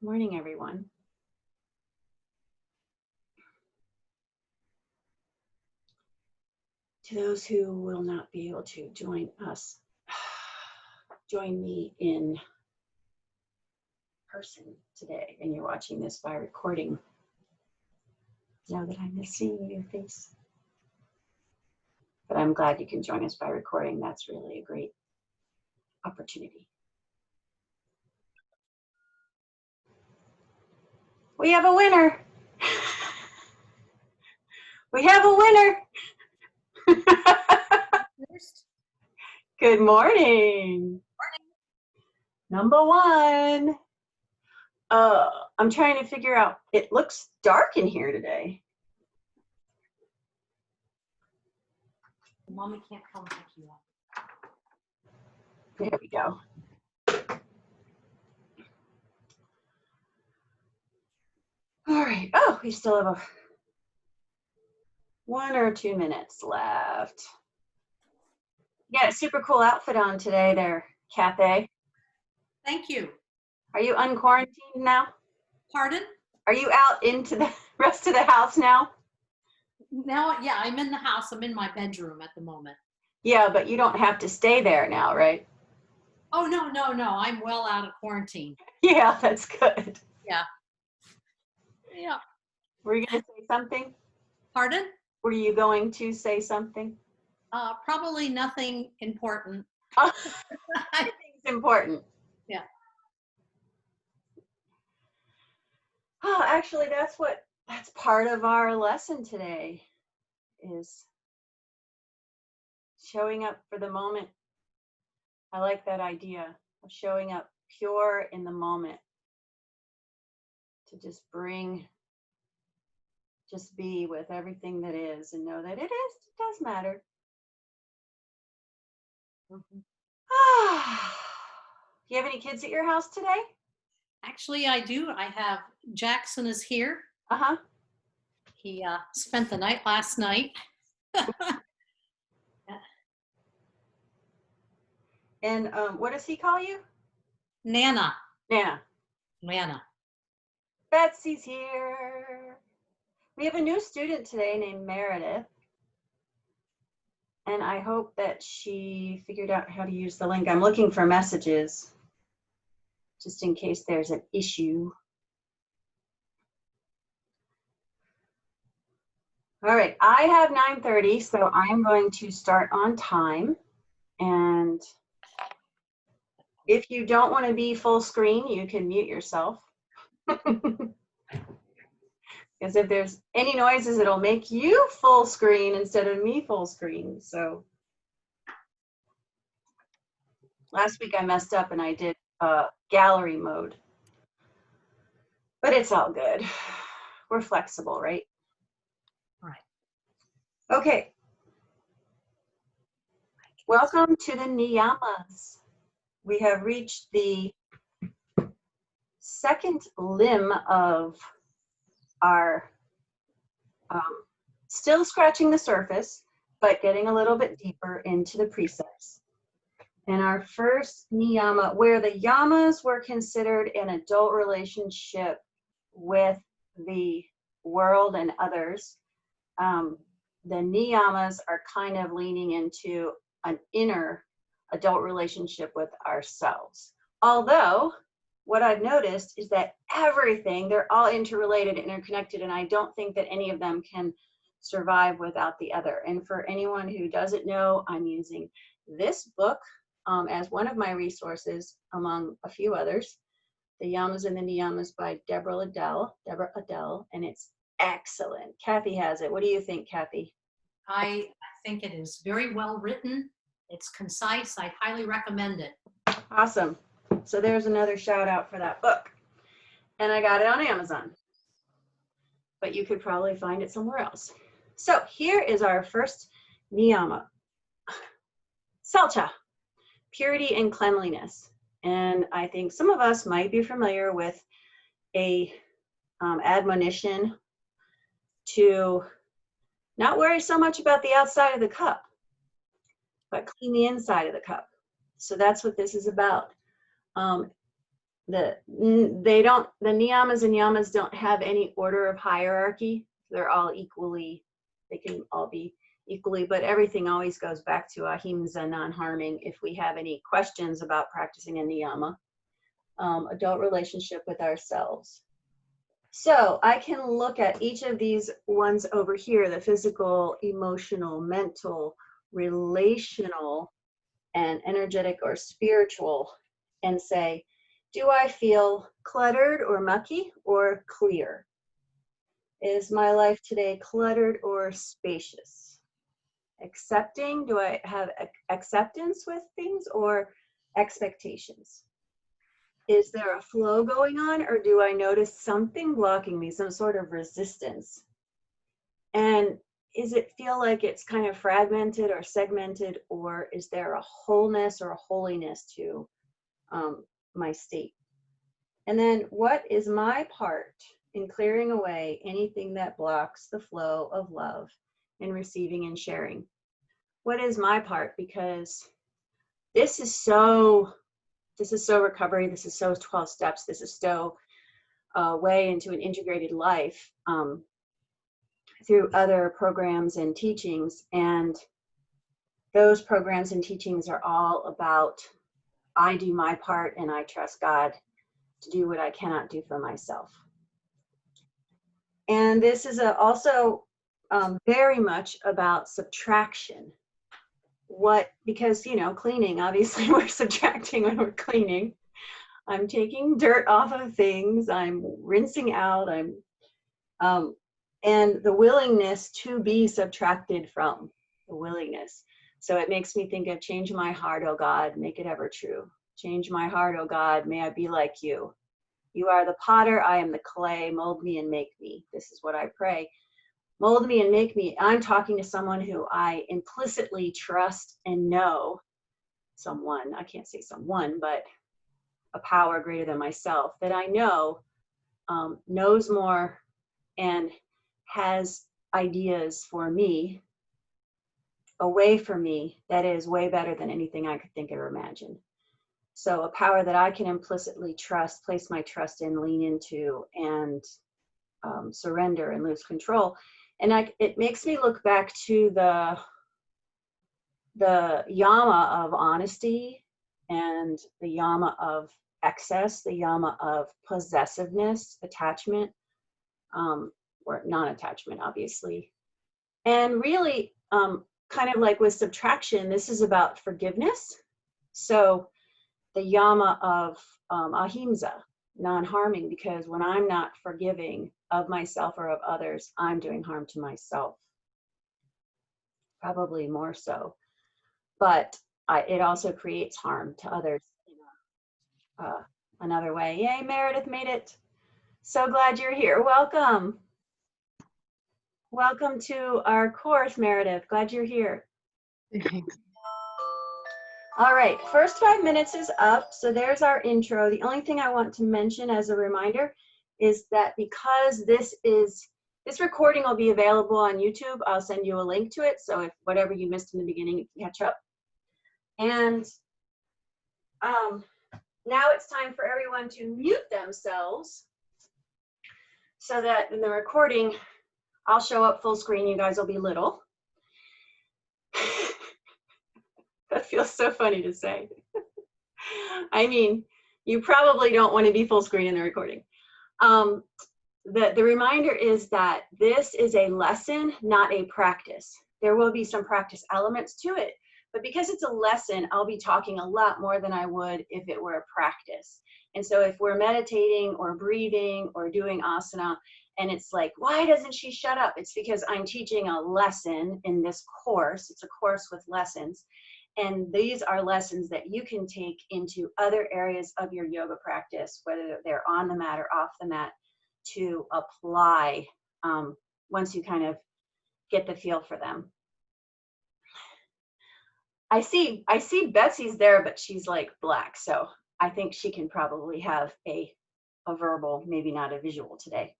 Morning, everyone. To those who will not be able to join us, join me in person today, and you're watching this by recording, know that I miss seeing your face. But I'm glad you can join us by recording. That's really a great opportunity. We have a winner. We have a winner. Good morning. Number one. I'm trying to figure out, it looks dark in here today. Mommy can't come pick you up. There we go. All right. Oh, we still have 1 or 2 minutes left. You got a super cool outfit on today there, Kathy. Thank you. Are you unquarantined now? Pardon? Are you out into the rest of the house now? Now, yeah, I'm in the house. I'm in my bedroom at the moment. Yeah, but you don't have to stay there now, right? Oh, no. I'm well out of quarantine. Yeah, that's good. Yeah. Were you going to say something? Pardon? Were you going to say something? Probably nothing important. Everything's important. Yeah. Oh, actually, that's part of our lesson today is showing up for the moment. I like that idea of showing up pure in the moment, to just be with everything that is and know that it does matter. Mm-hmm. Do you have any kids at your house today? Actually, I do. I have Jackson is here. Uh-huh. He spent the night last night. And what does he call you? Nana. Nana. Betsy's here. We have a new student today named Meredith. And I hope that she figured out how to use the link. I'm looking for messages, just in case there's an issue. All right, I have 9:30, so I'm going to start on time. And if you don't want to be full screen, you can mute yourself. Because if there's any noises, it'll make you full screen instead of me full screen. So last week I messed up and I did gallery mode. But it's all good. We're flexible, right? Right. Okay. Welcome to the Niyamas. We have reached the second limb of our still scratching the surface, but getting a little bit deeper into the precepts. And our first niyama, where the yamas were considered an adult relationship with the world and others, the niyamas are kind of leaning into an inner adult relationship with ourselves. Although, what I've noticed is that they're all interrelated, interconnected, and I don't think that any of them can survive without the other. And for anyone who doesn't know, I'm using this book as one of my resources among a few others, The Yamas and the Niyamas by Deborah Adele, and it's excellent. Kathy has it. What do you think, Kathy? I think it is very well written. It's concise. I highly recommend it. Awesome. So there's another shout out for that book. And I got it on Amazon. But you could probably find it somewhere else. So here is our first niyama. Saucha, purity and cleanliness. And I think some of us might be familiar with a admonition to not worry so much about the outside of the cup, but clean the inside of the cup. So that's what this is about. the niyamas and yamas don't have any order of hierarchy. They're all equally, they can all be equally, but everything always goes back to ahimsa, non-harming, if we have any questions about practicing a niyama. Adult relationship with ourselves. So I can look at each of these ones over here, the physical, emotional, mental, relational, and energetic or spiritual, and say, do I feel cluttered or mucky or clear? Is my life today cluttered or spacious? Accepting, do I have acceptance with things or expectations? Is there a flow going on, or do I notice something blocking me, some sort of resistance? And is it feel like it's kind of fragmented or segmented, or is there a wholeness or a holiness to my state? And then what is my part in clearing away anything that blocks the flow of love and receiving and sharing? What is my part? Because this is so recovery. This is so 12 steps. This is so way into an integrated life through other programs and teachings. And those programs and teachings are all about, I do my part and I trust God to do what I cannot do for myself. And this is also very much about subtraction. Because, cleaning, obviously we're subtracting when we're cleaning. I'm taking dirt off of things, I'm rinsing out, and the willingness to be subtracted from, the willingness. So it makes me think of change my heart, oh God, make it ever true. Change my heart, oh God, may I be like you. You are the potter, I am the clay, mold me and make me. This is what I pray. Mold me and make me. I'm talking to someone who I implicitly trust and know. Someone, I can't say someone, but a power greater than myself that I know knows more and has ideas for me, a way for me that is way better than anything I could think or imagine. So a power that I can implicitly trust, place my trust in, lean into, and surrender and lose control. And it makes me look back to the yama of honesty and the yama of excess, the yama of possessiveness, attachment, or non-attachment, obviously. And really, kind of like with subtraction, this is about forgiveness. So the yama of ahimsa, non-harming, because when I'm not forgiving of myself or of others, I'm doing harm to myself, probably more so. But it also creates harm to others in another way. Yay, Meredith made it. So glad you're here. Welcome. Welcome to our course, Meredith. Glad you're here. Thanks. All right, first 5 minutes is up. So there's our intro. The only thing I want to mention as a reminder is that because this recording will be available on YouTube, I'll send you a link to it. So if whatever you missed in the beginning, you can catch up. And now it's time for everyone to mute themselves so that in the recording, I'll show up full screen. You guys will be little. That feels so funny to say. I mean, you probably don't want to be full screen in the recording. The reminder is that this is a lesson, not a practice. There will be some practice elements to it, but because it's a lesson, I'll be talking a lot more than I would if it were a practice. And so if we're meditating or breathing or doing asana, and it's like, why doesn't she shut up? It's because I'm teaching a lesson in this course. It's a course with lessons. And these are lessons that you can take into other areas of your yoga practice, whether they're on the mat or off the mat, to apply once you kind of get the feel for them. I see Betsy's there, but she's like black. So I think she can probably have a verbal, maybe not a visual today.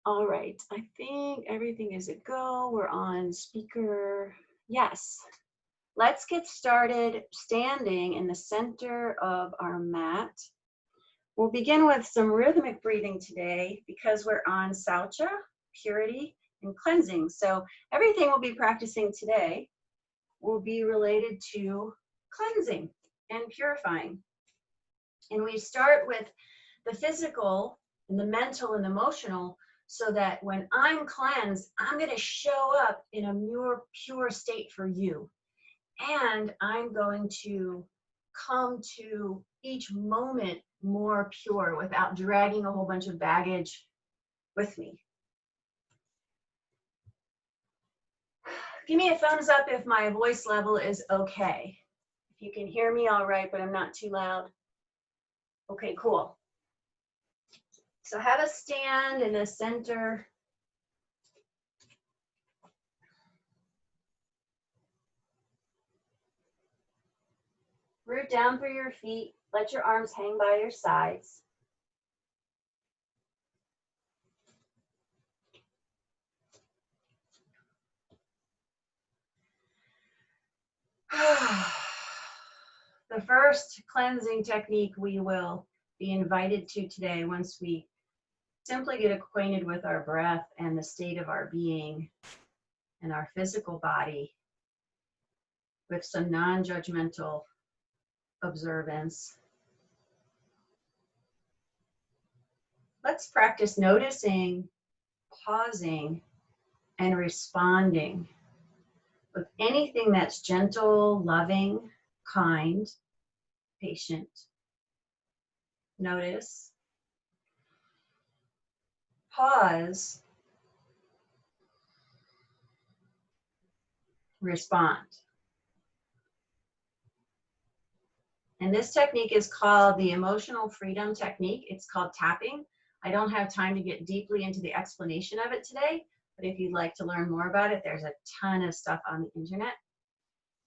All right, I think everything is a go. We're on speaker. Yes. Let's get started standing in the center of our mat. We'll begin with some rhythmic breathing today because we're on Saucha, purity, and cleansing. So everything we'll be practicing today will be related to cleansing and purifying. And we start with the physical and the mental and emotional so that when I'm cleansed, I'm going to show up in a more pure state for you. And I'm going to come to each moment more pure without dragging a whole bunch of baggage with me. Give me a thumbs up if my voice level is okay. If you can hear me all right, but I'm not too loud. Okay, cool. So have a stand in the center. Root down through your feet. Let your arms hang by your sides. The first cleansing technique we will be invited to today, once we simply get acquainted with our breath and the state of our being and our physical body with some non-judgmental observance. Let's practice noticing, pausing, and responding with anything that's gentle, loving, kind, patient. Notice, pause, respond. And this technique is called the emotional freedom technique. It's called tapping. I don't have time to get deeply into the explanation of it today, but if you'd like to learn more about it, there's a ton of stuff on the internet.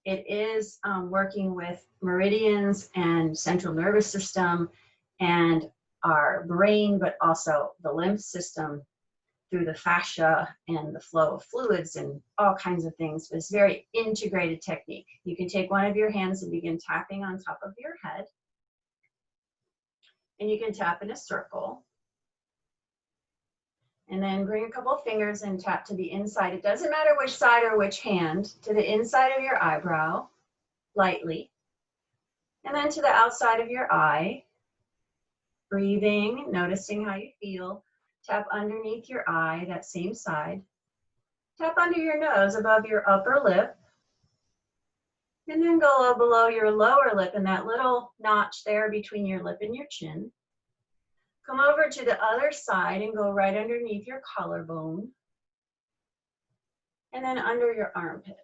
It is working with meridians and central nervous system and our brain, but also the lymph system through the fascia and the flow of fluids and all kinds of things. But it's a very integrated technique. You can take one of your hands and begin tapping on top of your head. And you can tap in a circle. And then bring a couple of fingers and tap to the inside. It doesn't matter which side or which hand, to the inside of your eyebrow, lightly. And then to the outside of your eye. Breathing, noticing how you feel. Tap underneath your eye, that same side. Tap under your nose above your upper lip. And then go below your lower lip and that little notch there between your lip and your chin. Come over to the other side and go right underneath your collarbone. And then under your armpit.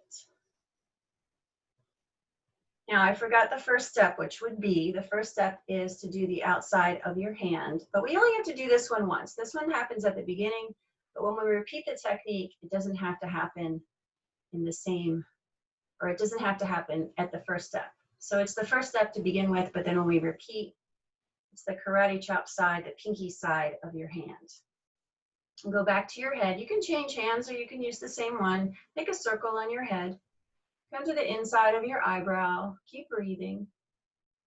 Now, I forgot the first step, which would be, the first step is to do the outside of your hand. But we only have to do this one once. This one happens at the beginning, but when we repeat the technique, it doesn't have to happen in the same, or it doesn't have to happen at the first step. So it's the first step to begin with, but then when we repeat, it's the karate chop side, the pinky side of your hand. And go back to your head. You can change hands or you can use the same one. Make a circle on your head. Come to the inside of your eyebrow. Keep breathing.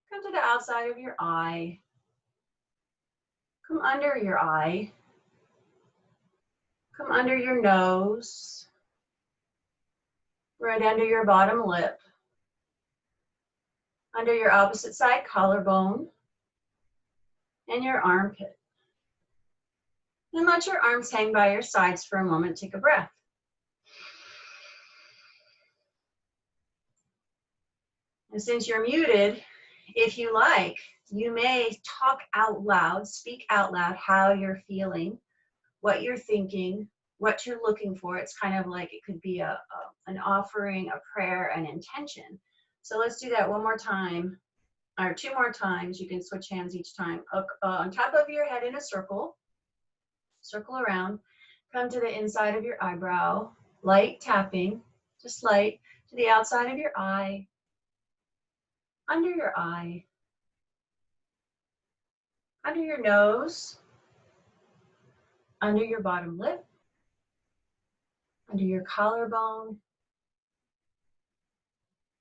Come to the outside of your eye. Come under your eye. Come under your nose. Right under your bottom lip. Under your opposite side collarbone. And your armpit. And let your arms hang by your sides for a moment. Take a breath. And since you're muted, if you like, you may talk out loud, speak out loud how you're feeling, what you're thinking, what you're looking for. It's kind of like it could be an offering, a prayer, an intention. So let's do that one more time, or two more times. You can switch hands each time. On top of your head in a circle, circle around. Come to the inside of your eyebrow, light tapping, just light, to the outside of your eye, under your eye, under your nose, under your bottom lip, under your collarbone,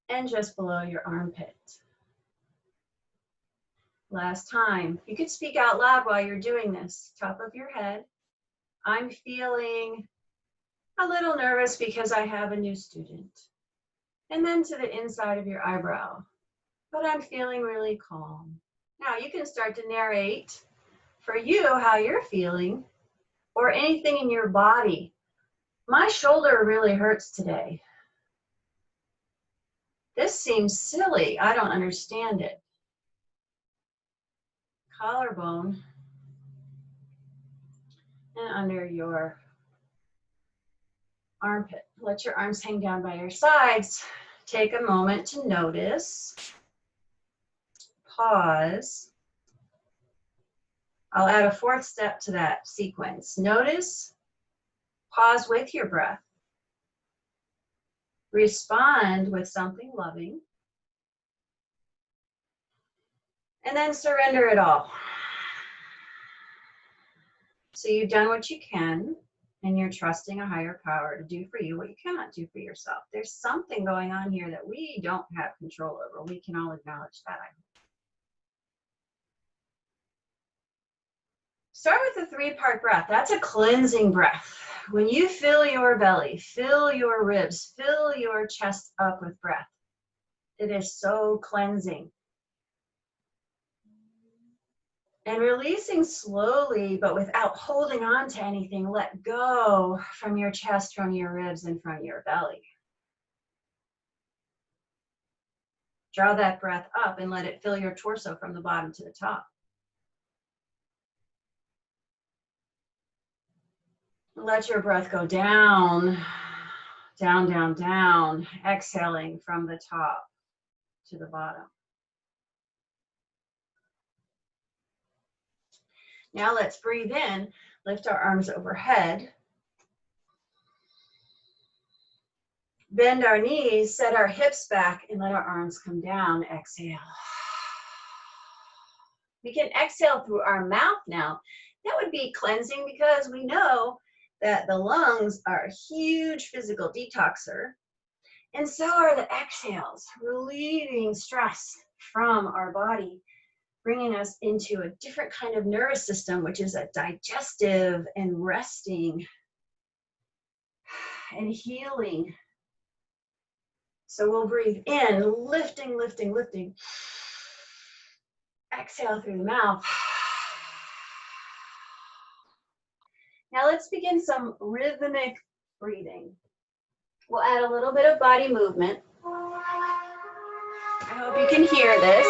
and just below your armpit. Last time. You could speak out loud while you're doing this. Top of your head. I'm feeling a little nervous because I have a new student. And then to the inside of your eyebrow. But I'm feeling really calm. Now you can start to narrate for you how you're feeling or anything in your body. My shoulder really hurts today. This seems silly. I don't understand it. Collarbone and under your armpit. Let your arms hang down by your sides. Take a moment to notice. Pause. I'll add a fourth step to that sequence. Notice, pause with your breath. Respond with something loving. And then surrender it all. So you've done what you can, and you're trusting a higher power to do for you what you cannot do for yourself. There's something going on here that we don't have control over. We can all acknowledge that. Start with a 3-part breath. That's a cleansing breath. When you fill your belly, fill your ribs, fill your chest up with breath, it is so cleansing. And releasing slowly, but without holding on to anything, let go from your chest, from your ribs, and from your belly. Draw that breath up and let it fill your torso from the bottom to the top. Let your breath go down, down, down, down, exhaling from the top to the bottom. Now let's breathe in, lift our arms overhead. Bend our knees, set our hips back, and let our arms come down. Exhale. We can exhale through our mouth now. That would be cleansing because we know that the lungs are a huge physical detoxer. And so are the exhales, relieving stress from our body, bringing us into a different kind of nervous system, which is a digestive and resting and healing. So we'll breathe in, lifting, lifting, lifting. Exhale through the mouth. Now let's begin some rhythmic breathing. We'll add a little bit of body movement. I hope you can hear this.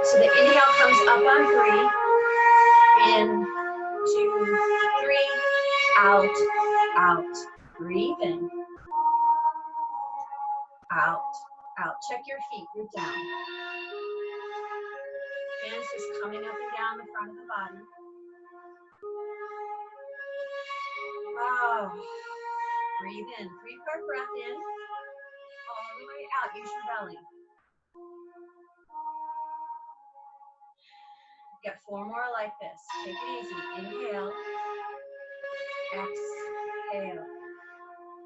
So the inhale comes up on 3. In, 2, 3. Out, out. Breathe in. Out, out. Check your feet. You're down. Hands just coming up and down the front of the body. Wow. Breathe in. 3-part breath in. All the way out. Use your belly. Get 4 more like this. Take it easy. Inhale. Exhale.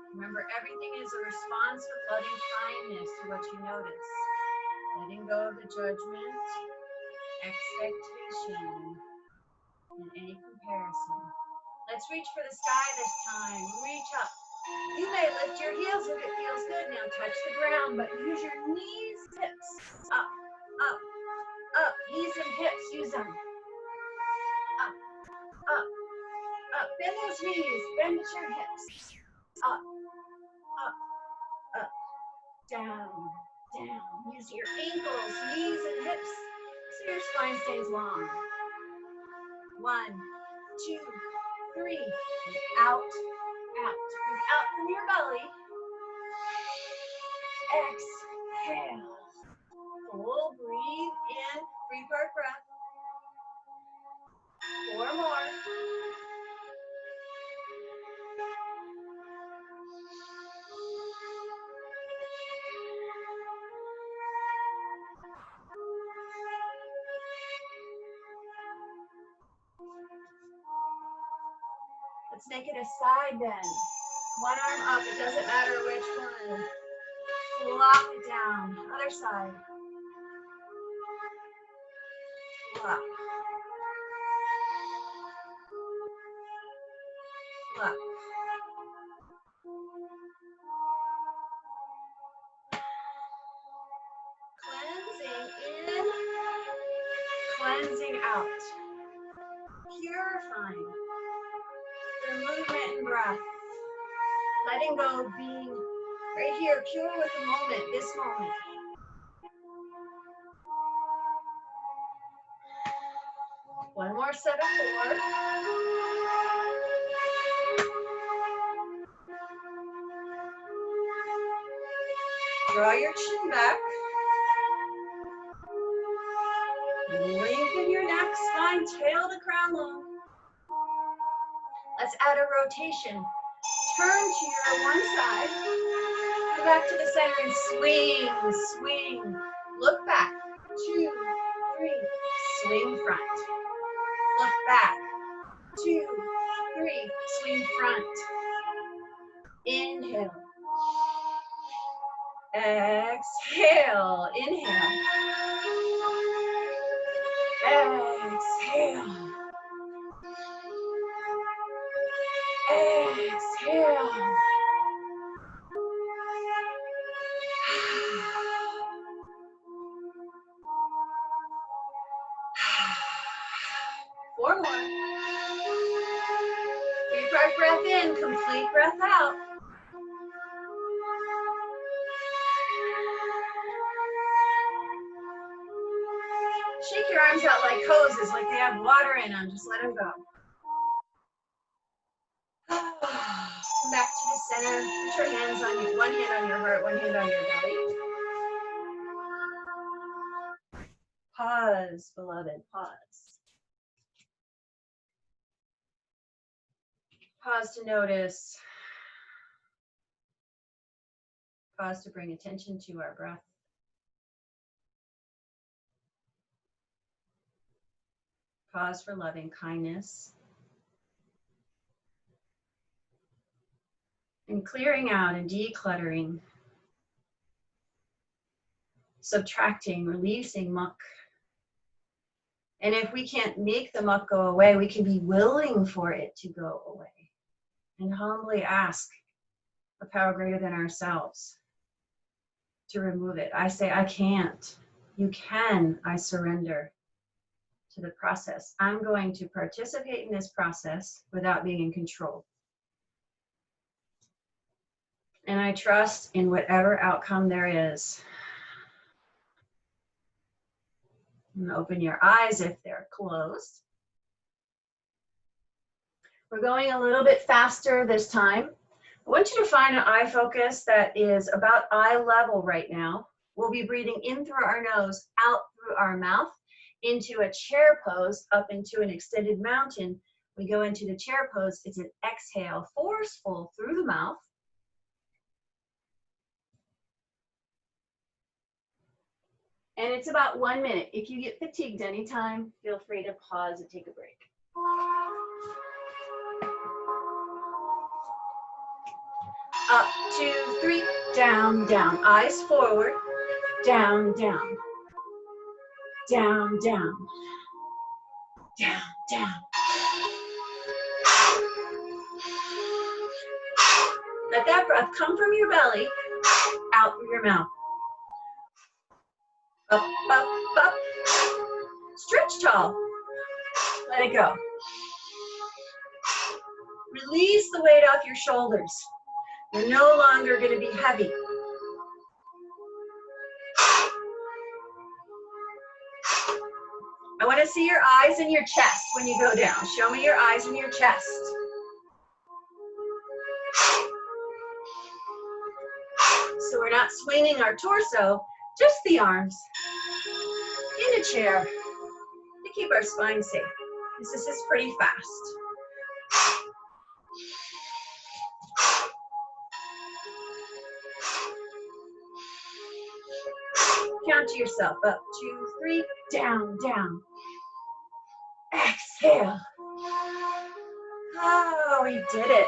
Remember, everything is a response with loving kindness to what you notice. Letting go of the judgment, expectation, and any comparison. Let's reach for the sky this time. Reach up. You may lift your heels if it feels good. Now touch the ground, but use your knees, hips. Up, up, up. Knees and hips, use them. Up, up, up. Bend those knees, bend your hips. Up, up, up. Down, down. Use your ankles, knees, and hips so your spine stays long. 1, 2, 3. And out, out. Breathe out from your belly. Exhale. Full breathe in. 3-part breath. 4 more. Let's make it a side bend. One arm up, it doesn't matter which one. Flop it down. Other side. Flop. Flop. Cleansing in, cleansing out. Purifying through movement and breath. Letting go of being right here, pure with the moment, this moment. One more set of 4. Draw your chin back. Lengthen your neck, spine, tail to crown long. Let's add a rotation. Turn to your one side. Go back to the center and swing, swing. Look back. 2, 3. Swing front. Look back. 2, 3. Swing front. Inhale. Exhale. Inhale. Exhale. Exhale. 4 more. Deep right breath in, complete breath out. Shake your arms out like hoses, like they have water in them. Just let them go. Come back to the center. Put your hands on your, one hand on your heart, one hand on your belly. Pause, beloved, pause. Pause to notice. Pause to bring attention to our breath. Pause for loving kindness. And clearing out and decluttering. Subtracting, releasing muck. And if we can't make the muck go away, we can be willing for it to go away. And humbly ask a power greater than ourselves to remove it. I say, I can't. You can. I surrender to the process. I'm going to participate in this process without being in control. And I trust in whatever outcome there is. And open your eyes if they're closed. We're going a little bit faster this time. I want you to find an eye focus that is about eye level right now. We'll be breathing in through our nose, out through our mouth, into a chair pose, up into an extended mountain. We go into the chair pose. It's an exhale, forceful through the mouth. And it's about 1 minute. If you get fatigued anytime, feel free to pause and take a break. Up, 2, 3, down, down. Eyes forward, down, down. Down, down. Down, down. Let that breath come from your belly, out through your mouth. Up, up, up. Stretch tall. Let it go. Release the weight off your shoulders. You're no longer going to be heavy. I want to see your eyes and your chest when you go down. Show me your eyes and your chest. So we're not swinging our torso, just the arms. In a chair to keep our spine safe. This is pretty fast. Count to yourself. Up, 2, 3, down, down. Exhale. Oh, we did it.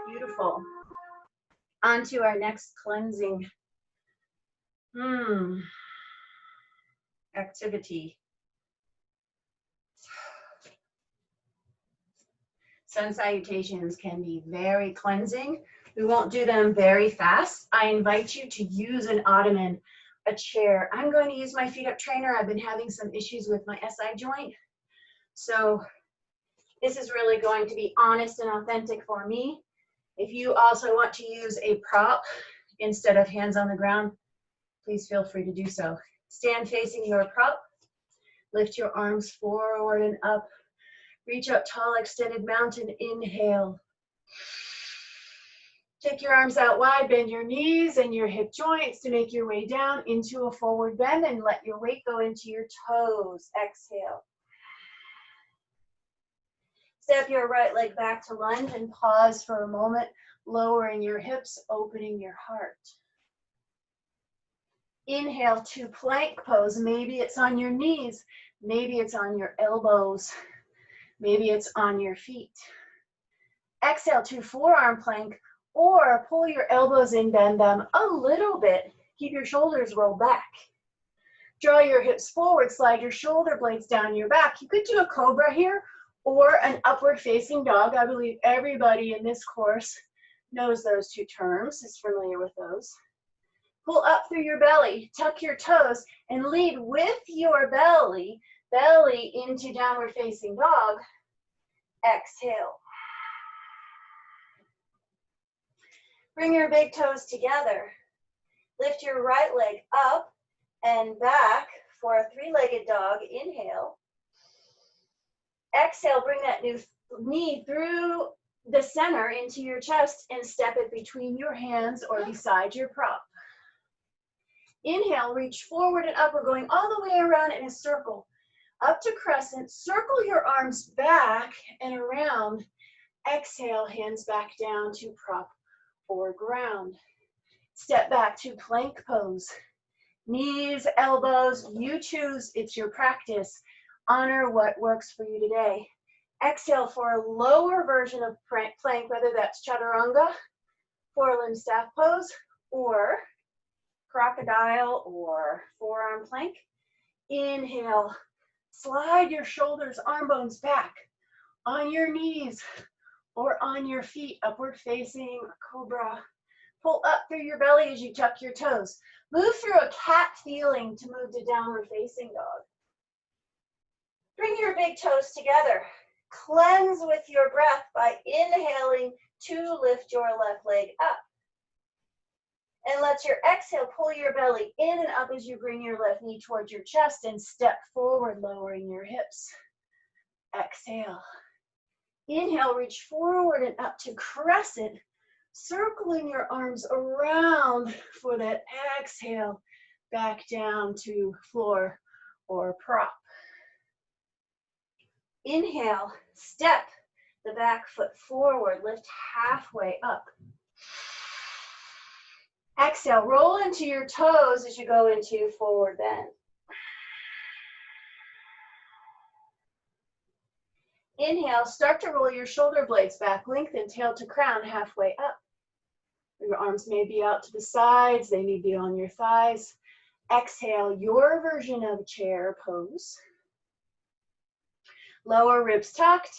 Beautiful. On to our next cleansing activity. Sun salutations can be very cleansing. We won't do them very fast. I invite you to use an ottoman, a chair. I'm going to use my feet up trainer. I've been having some issues with my SI joint. So this is really going to be honest and authentic for me. If you also want to use a prop instead of hands on the ground, please feel free to do so. Stand facing your prop. Lift your arms forward and up. Reach up tall, extended mountain. Inhale. Take your arms out wide, bend your knees and your hip joints to make your way down into a forward bend and let your weight go into your toes. Exhale. Step your right leg back to lunge and pause for a moment, lowering your hips, opening your heart. Inhale to plank pose. Maybe it's on your knees, maybe it's on your elbows, maybe it's on your feet. Exhale to forearm plank, or pull your elbows in, bend them a little bit. Keep your shoulders rolled back. Draw your hips forward, slide your shoulder blades down your back. You could do a cobra here or an upward facing dog. I believe everybody in this course knows those two terms, is familiar with those. Pull up through your belly, tuck your toes, and lead with your belly into downward facing dog. Exhale. Bring your big toes together. Lift your right leg up and back for a three-legged dog. Inhale. Exhale, bring that new knee through the center into your chest and step it between your hands or beside your prop. Inhale, reach forward and up. We're going all the way around in a circle. Up to crescent, circle your arms back and around. Exhale, hands back down to prop or ground. Step back to plank pose. Knees, elbows, you choose, it's your practice. Honor what works for you today. Exhale for a lower version of plank, whether that's chaturanga, four-limb staff pose, or crocodile or forearm plank. Inhale, slide your shoulders, arm bones back on your knees or on your feet, upward facing or cobra. Pull up through your belly as you tuck your toes. Move through a cat feeling to move to downward facing dog. Bring your big toes together. Cleanse with your breath by inhaling to lift your left leg up. And let your exhale pull your belly in and up as you bring your left knee towards your chest and step forward, lowering your hips. Exhale. Inhale, reach forward and up to crescent, circling your arms around for that exhale, back down to floor or prop. Inhale, step the back foot forward, lift halfway up. Exhale, roll into your toes as you go into forward bend. Inhale, start to roll your shoulder blades back, lengthen tail to crown, halfway up. Your arms may be out to the sides, they may be on your thighs. Exhale, your version of chair pose. Lower ribs tucked,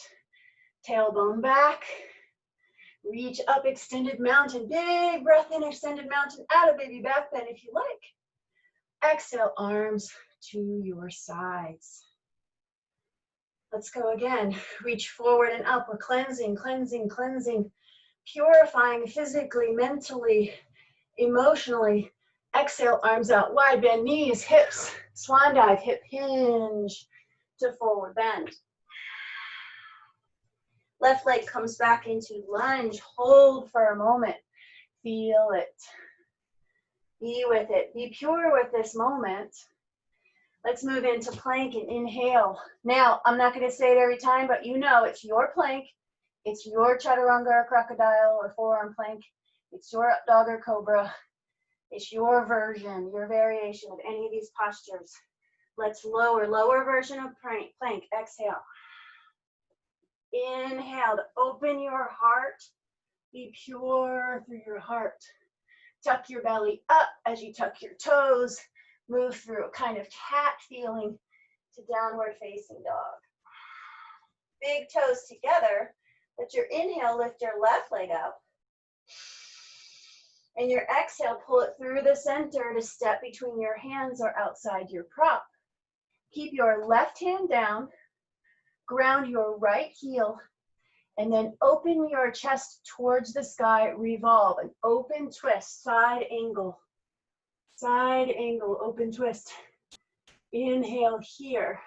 tailbone back. Reach up, extended mountain. Big breath in, extended mountain. Out of baby back bend if you like. Exhale, arms to your sides. Let's go again. Reach forward and up. We're cleansing, cleansing, cleansing. Purifying physically, mentally, emotionally. Exhale, arms out wide, bend knees, hips, swan dive, hip hinge to forward bend. Left leg comes back into lunge. Hold for a moment. Feel it. Be with it. Be pure with this moment. Let's move into plank and inhale. Now, I'm not going to say it every time, but you know it's your plank. It's your chaturanga or crocodile or forearm plank. It's your up dog or cobra. It's your version, your variation of any of these postures. Let's lower version of plank. Exhale. Inhale to open your heart, Be pure through your heart. Tuck your belly up as you tuck your toes. Move through a kind of cat feeling to downward facing dog. Big toes together. Let your inhale lift your left leg up. And your exhale, pull it through the center to step between your hands or outside your prop. Keep your left hand down. Ground your right heel. And then open your chest towards the sky, revolve, an open twist, side angle, open twist. Inhale here.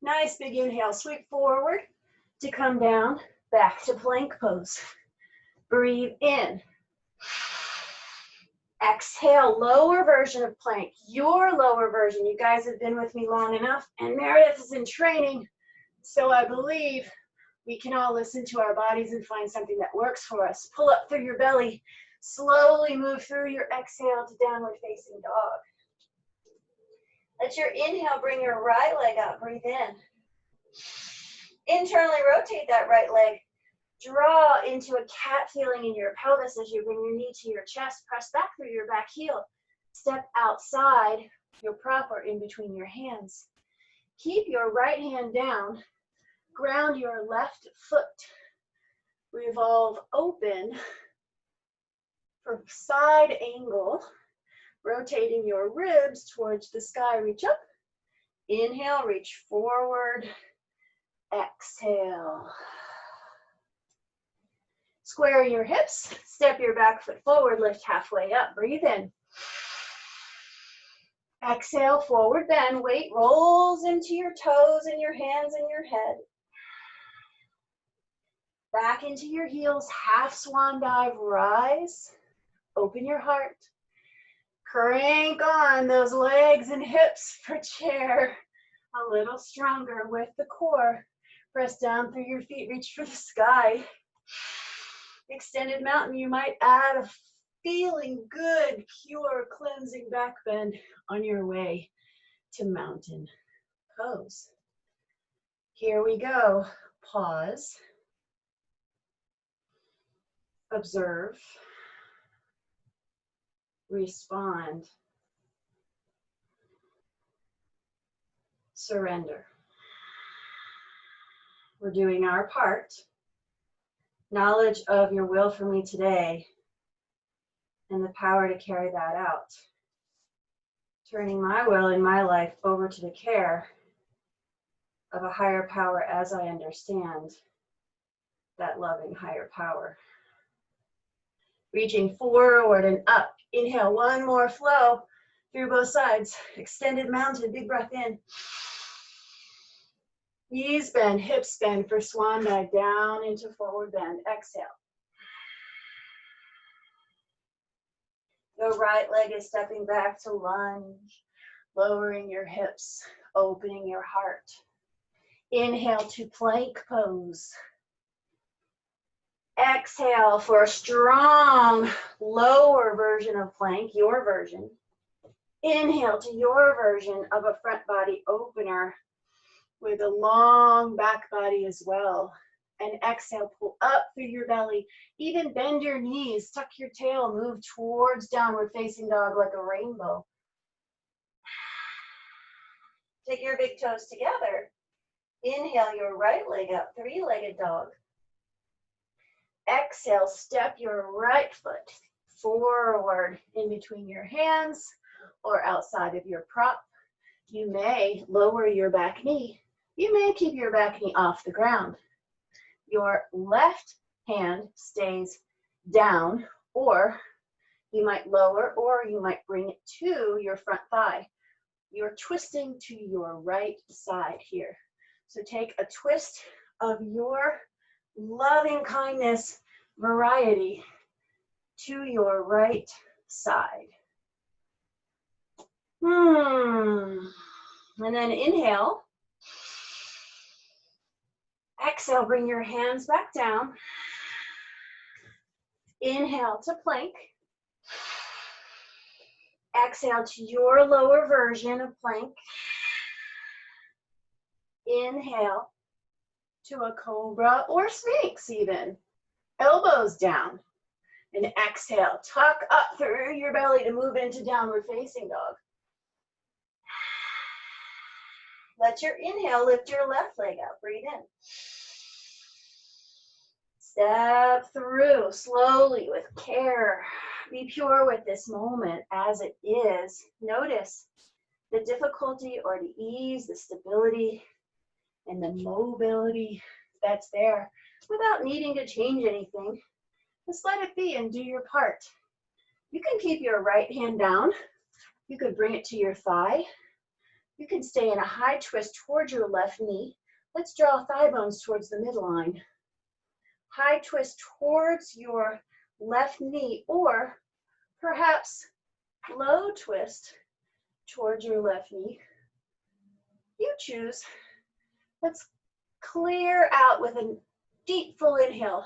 Nice big inhale, sweep forward to come down, back to plank pose. Breathe in. Exhale, lower version of plank, your lower version. You guys have been with me long enough, and Meredith is in training, so I believe we can all listen to our bodies and find something that works for us. Pull up through your belly. Slowly move through your exhale to downward facing dog. Let your inhale bring your right leg up. Breathe in. Internally rotate that right leg. Draw into a cat feeling in your pelvis as you bring your knee to your chest. Press back through your back heel. Step outside your prop or in between your hands. Keep your right hand down. Ground your left foot. Revolve open for side angle. Rotating your ribs towards the sky. Reach up. Inhale, reach forward. Exhale. Square your hips. Step your back foot forward. Lift halfway up. Breathe in. Exhale, forward bend. Weight rolls into your toes and your hands and your head. Back into your heels, half swan dive, rise, open your heart. Crank on those legs and hips for chair. A little stronger with the core. Press down through your feet, reach for the sky. Extended mountain, you might add a feeling good, pure, cleansing back bend on your way to mountain pose. Here we go. Pause. Observe, respond, surrender. We're doing our part. Knowledge of your will for me today and the power to carry that out. Turning my will in my life over to the care of a higher power as I understand that loving higher power. Reaching forward and up. Inhale, one more flow through both sides. Extended mountain, big breath in. Knees bend, hips bend for swan dive, down into forward bend. Exhale. The right leg is stepping back to lunge, lowering your hips, opening your heart. Inhale to plank pose. Exhale for a strong lower version of plank, your version. Inhale to your version of a front body opener with a long back body as well. And exhale, pull up through your belly. Even bend your knees, tuck your tail, move towards downward facing dog like a rainbow. Take your big toes together. Inhale your right leg up, three-legged dog. Exhale, step your right foot forward in between your hands or outside of your prop. You may lower your back knee. You may keep your back knee off the ground. Your left hand stays down, or you might lower, or you might bring it to your front thigh. You're twisting to your right side here. So take a twist of your loving kindness variety to your right side. And then inhale. Exhale, bring your hands back down. Inhale to plank. Exhale to your lower version of plank. Inhale to a cobra or sphinx even. Elbows down. And exhale, tuck up through your belly to move into downward facing dog. Let your inhale lift your left leg up. Breathe in. Step through slowly with care. Be pure with this moment as it is. Notice the difficulty or the ease, the stability, and the mobility that's there without needing to change anything. Just let it be and do your part. You can keep your right hand down. You could bring it to your thigh. You can stay in a high twist towards your left knee. Let's draw thigh bones towards the midline. High twist towards your left knee, or perhaps low twist towards your left knee. You choose. Let's clear out with a deep full inhale.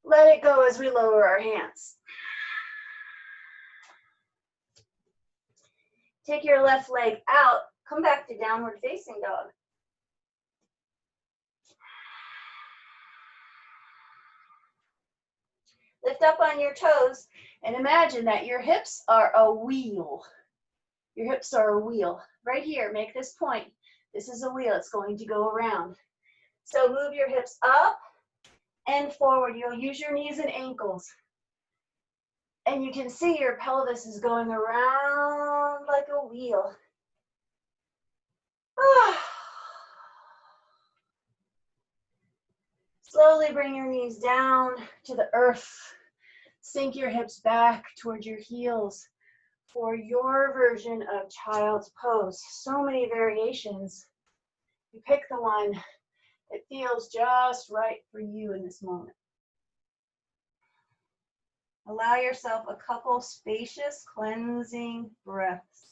Let it go as we lower our hands. Take your left leg out. Come back to downward facing dog. Lift up on your toes and imagine that your hips are a wheel. Your hips are a wheel. Right here, make this point. This is a wheel. It's going to go around. So move your hips up and forward. You'll use your knees and ankles. And you can see your pelvis is going around like a wheel. Slowly bring your knees down to the earth. Sink your hips back towards your heels for your version of child's pose. So many variations. You pick the one that feels just right for you in this moment. Allow yourself a couple spacious, cleansing breaths.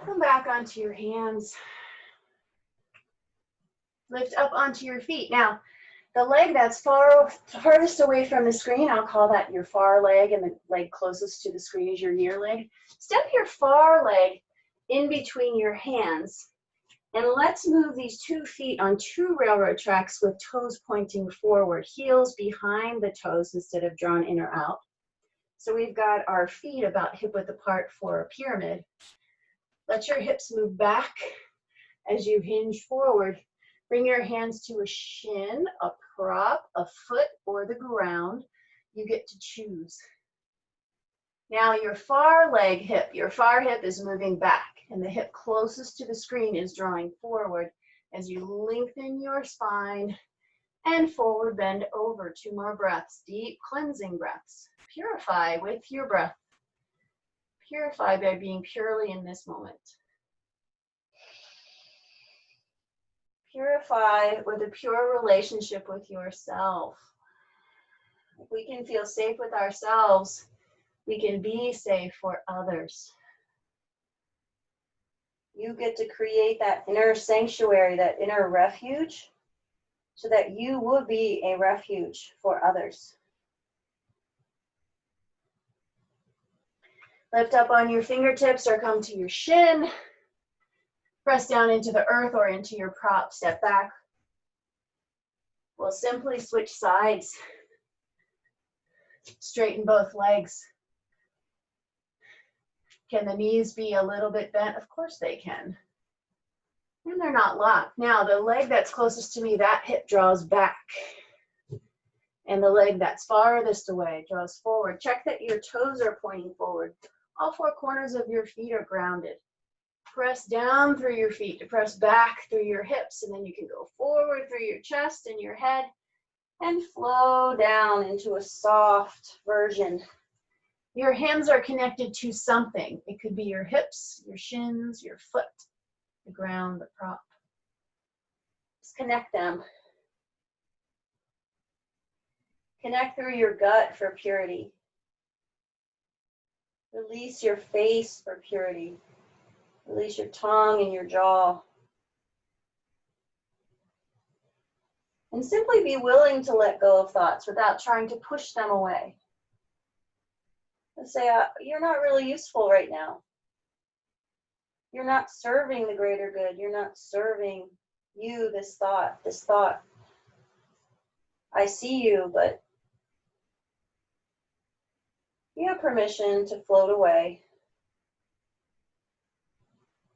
Come back onto your hands. Lift up onto your feet. Now, the leg that's farthest away from the screen, I'll call that your far leg, and the leg closest to the screen is your near leg. Step your far leg in between your hands, and let's move these 2 feet on 2 railroad tracks with toes pointing forward, heels behind the toes instead of drawn in or out. So we've got our feet about hip width apart for a pyramid. Let your hips move back as you hinge forward. Bring your hands to a shin, a prop, a foot, or the ground. You get to choose. Now your far leg hip, your far hip is moving back, and the hip closest to the screen is drawing forward as you lengthen your spine and forward bend over. 2 more breaths, deep cleansing breaths. Purify with your breath. Purify by being purely in this moment. Purify with a pure relationship with yourself. If we can feel safe with ourselves, we can be safe for others. You get to create that inner sanctuary, that inner refuge, so that you will be a refuge for others. Lift up on your fingertips or come to your shin. Press down into the earth or into your prop. Step back. We'll simply switch sides. Straighten both legs. Can the knees be a little bit bent? Of course they can. And they're not locked. Now the leg that's closest to me, that hip draws back. And the leg that's farthest away draws forward. Check that your toes are pointing forward. All 4 corners of your feet are grounded. Press down through your feet to press back through your hips, and then you can go forward through your chest and your head and flow down into a soft version. Your hands are connected to something. It could be your hips, your shins, your foot, the ground, the prop. Just connect them. Connect through your gut for purity. Release your face for purity. Release your tongue and your jaw. And simply be willing to let go of thoughts without trying to push them away. And say, you're not really useful right now. You're not serving the greater good. You're not serving you, this thought, this thought. I see you, but you have permission to float away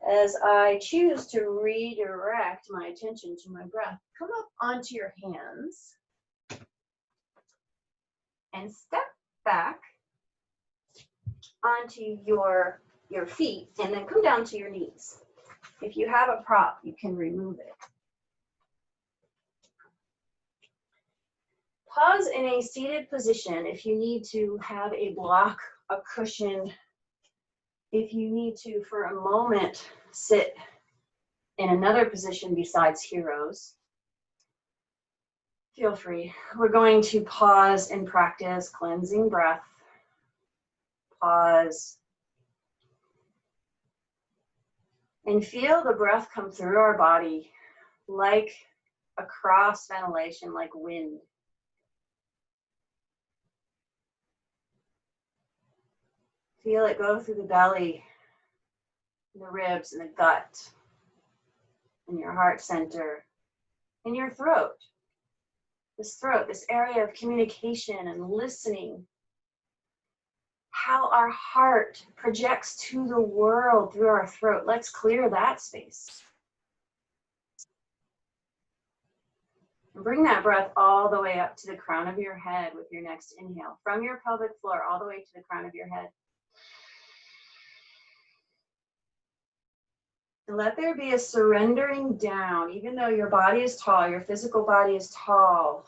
as I choose to redirect my attention to my breath. Come up onto your hands and step back onto your feet and then come down to your knees. If you have a prop, you can remove it. Pause in a seated position if you need to have a block, a cushion. If you need to, for a moment, sit in another position besides heroes, feel free. We're going to pause and practice cleansing breath. Pause. And feel the breath come through our body like a cross ventilation, like wind. Feel it go through the belly, the ribs, and the gut, and your heart center, and your throat. This area of communication and listening. How our heart projects to the world through our throat. Let's clear that space. And bring that breath all the way up to the crown of your head with your next inhale. From your pelvic floor all the way to the crown of your head. And let there be a surrendering down. Even though your body is tall, your physical body is tall,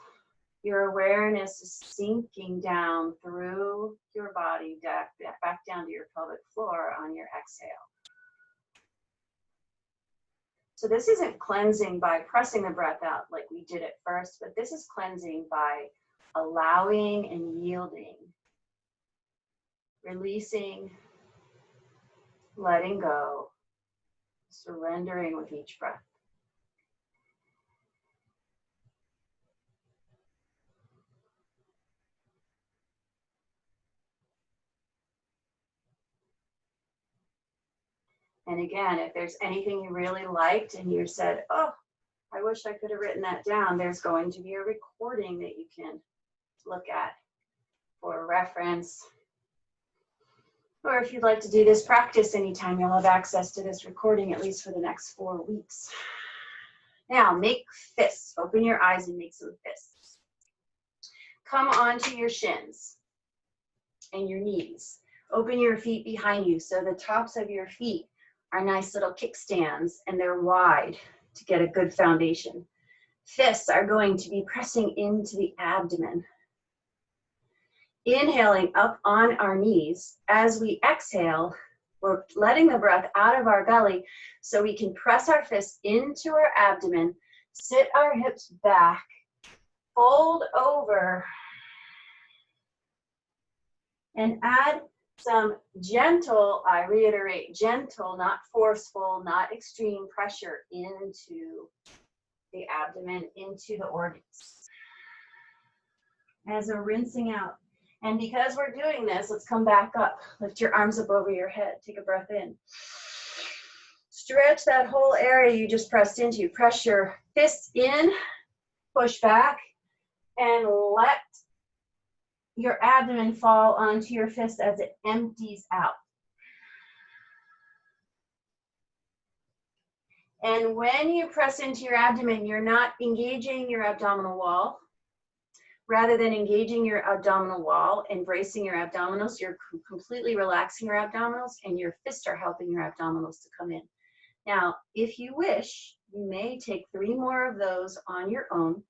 your awareness is sinking down through your body, back down to your pelvic floor on your exhale. So this isn't cleansing by pressing the breath out like we did at first, but this is cleansing by allowing and yielding, releasing, letting go, surrendering with each breath. And again, if there's anything you really liked and you said, oh, I wish I could have written that down, there's going to be a recording that you can look at for reference. Or if you'd like to do this practice anytime, you'll have access to this recording at least for the next 4 weeks. Now, make fists. Open your eyes and make some fists. Come onto your shins and your knees. Open your feet behind you so the tops of your feet are nice little kickstands and they're wide to get a good foundation. Fists are going to be pressing into the abdomen. Inhaling up on our knees. As we exhale, we're letting the breath out of our belly so we can press our fists into our abdomen, sit our hips back, fold over, and add some gentle, I reiterate, gentle, not forceful, not extreme pressure into the abdomen, into the organs. As a rinsing out. And because we're doing this, let's come back up. Lift your arms up over your head. Take a breath in. Stretch that whole area you just pressed into. Press your fists in, push back, and let your abdomen fall onto your fist as it empties out. And when you press into your abdomen, you're not engaging your abdominal wall. Rather than engaging your abdominal wall, embracing your abdominals, you're completely relaxing your abdominals, and your fists are helping your abdominals to come in. Now, if you wish, you may take 3 more of those on your own.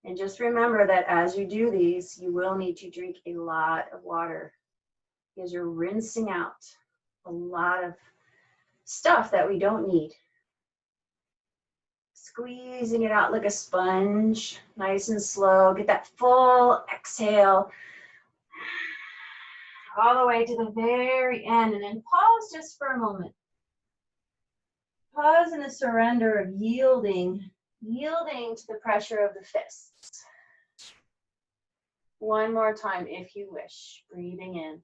And just remember that as you do these, you will need to drink a lot of water because you're rinsing out a lot of stuff that we don't need. Squeezing it out like a sponge, nice and slow. Get that full exhale all the way to the very end, and then pause just for a moment. Pause in the surrender of yielding to the pressure of the fists. One more time, if you wish, breathing in.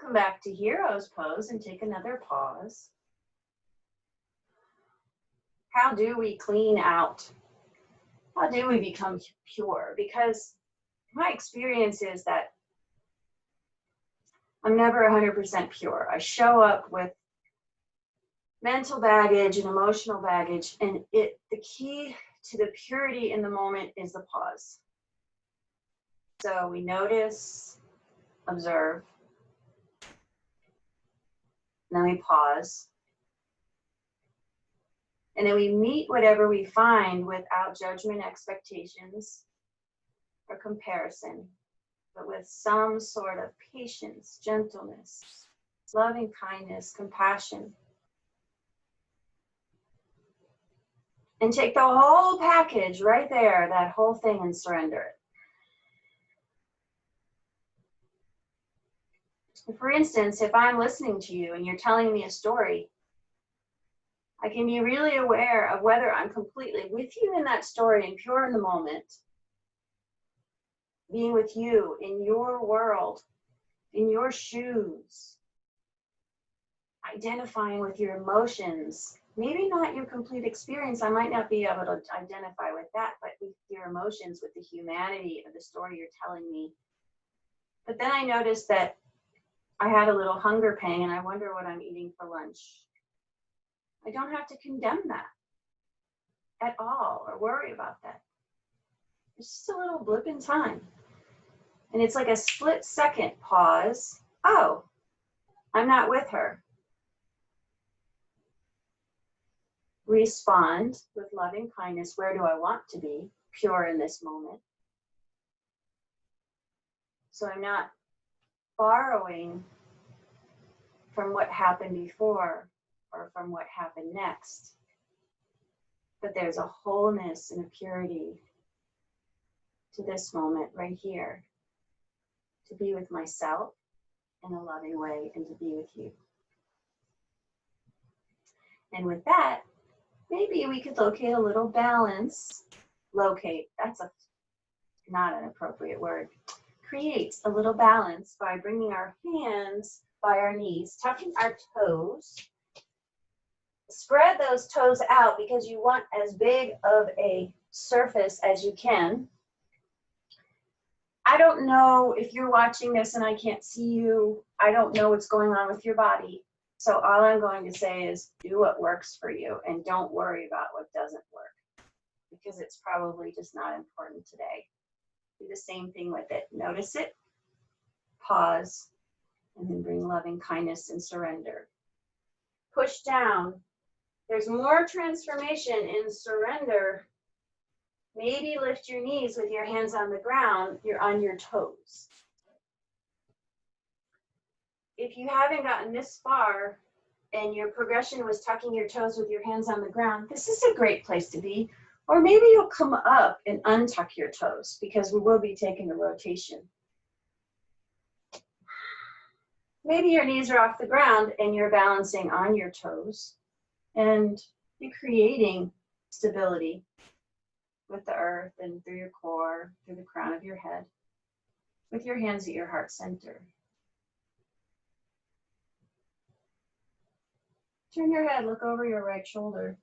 Come back to hero's pose and take another pause. How do we clean out? How do we become pure? Because my experience is that I'm never 100% pure. I show up with mental baggage and emotional baggage, and the key to the purity in the moment is the pause. So we notice, observe, and then we pause. And then we meet whatever we find without judgment, expectations, or comparison, but with some sort of patience, gentleness, loving kindness, compassion. And take the whole package right there, that whole thing, and surrender it. For instance, if I'm listening to you and you're telling me a story, I can be really aware of whether I'm completely with you in that story and pure in the moment, being with you in your world, in your shoes, identifying with your emotions. Maybe not your complete experience. I might not be able to identify with that, but with your emotions, with the humanity of the story you're telling me. But then I noticed that I had a little hunger pang and I wonder what I'm eating for lunch. I don't have to condemn that at all or worry about that. It's just a little blip in time. And it's like a split second pause. Oh, I'm not with her. Respond with loving kindness. Where do I want to be? Pure in this moment. So I'm not borrowing from what happened before or from what happened next. But there's a wholeness and a purity to this moment right here. To be with myself in a loving way and to be with you. And with that, maybe we could locate a little balance. Locate, that's not an appropriate word. Create a little balance by bringing our hands by our knees, tucking our toes. Spread those toes out because you want as big of a surface as you can. I don't know if you're watching this and I can't see you. I don't know what's going on with your body. So all I'm going to say is do what works for you and don't worry about what doesn't work because it's probably just not important today. Do the same thing with it. Notice it, pause, and then bring loving kindness and surrender. Push down. There's more transformation in surrender. Maybe lift your knees with your hands on the ground. You're on your toes. If you haven't gotten this far and your progression was tucking your toes with your hands on the ground, this is a great place to be. Or maybe you'll come up and untuck your toes because we will be taking a rotation. Maybe your knees are off the ground and you're balancing on your toes and you're creating stability with the earth and through your core, through the crown of your head, with your hands at your heart center. Turn your head, look over your right shoulder.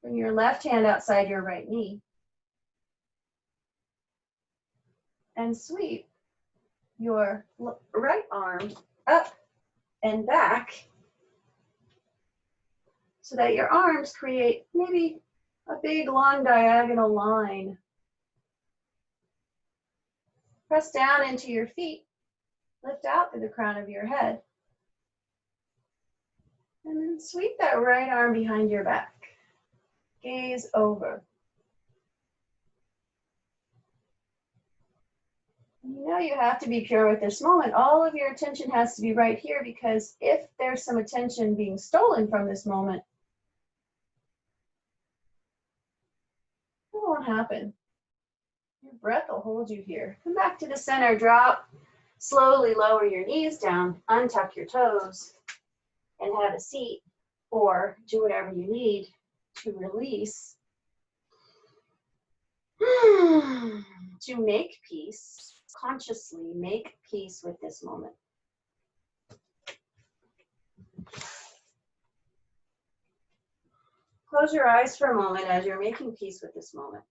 Bring your left hand outside your right knee. And sweep your right arm up and back so that your arms create maybe a big long diagonal line. Press down into your feet. Lift out through the crown of your head. And then sweep that right arm behind your back. Gaze over. You know you have to be pure with this moment. All of your attention has to be right here because if there's some attention being stolen from this moment, won't happen. Your breath will hold you here. Come back to the center, drop. Slowly lower your knees down, untuck your toes, and have a seat, or do whatever you need to release. To make peace, consciously make peace with this moment. Close your eyes for a moment as you're making peace with this moment.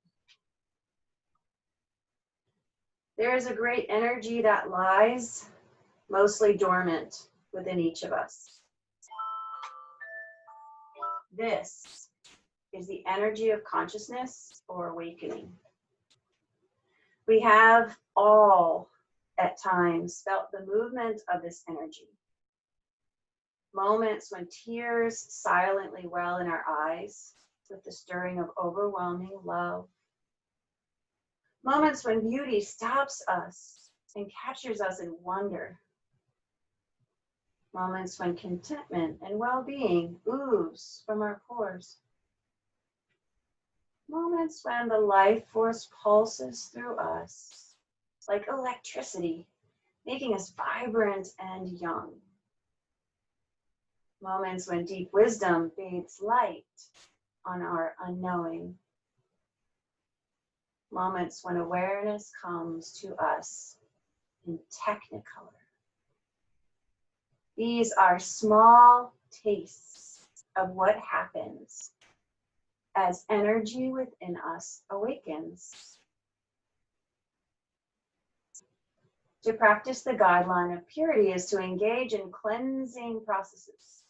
There is a great energy that lies mostly dormant within each of us. This is the energy of consciousness or awakening. We have all, at times, felt the movement of this energy. Moments when tears silently well in our eyes with the stirring of overwhelming love. Moments when beauty stops us and captures us in wonder. Moments when contentment and well-being ooze from our pores. Moments when the life force pulses through us like electricity, making us vibrant and young. Moments when deep wisdom bathes light on our unknowing. Moments when awareness comes to us in technicolor. These are small tastes of what happens as energy within us awakens. To practice the guideline of purity is to engage in cleansing processes,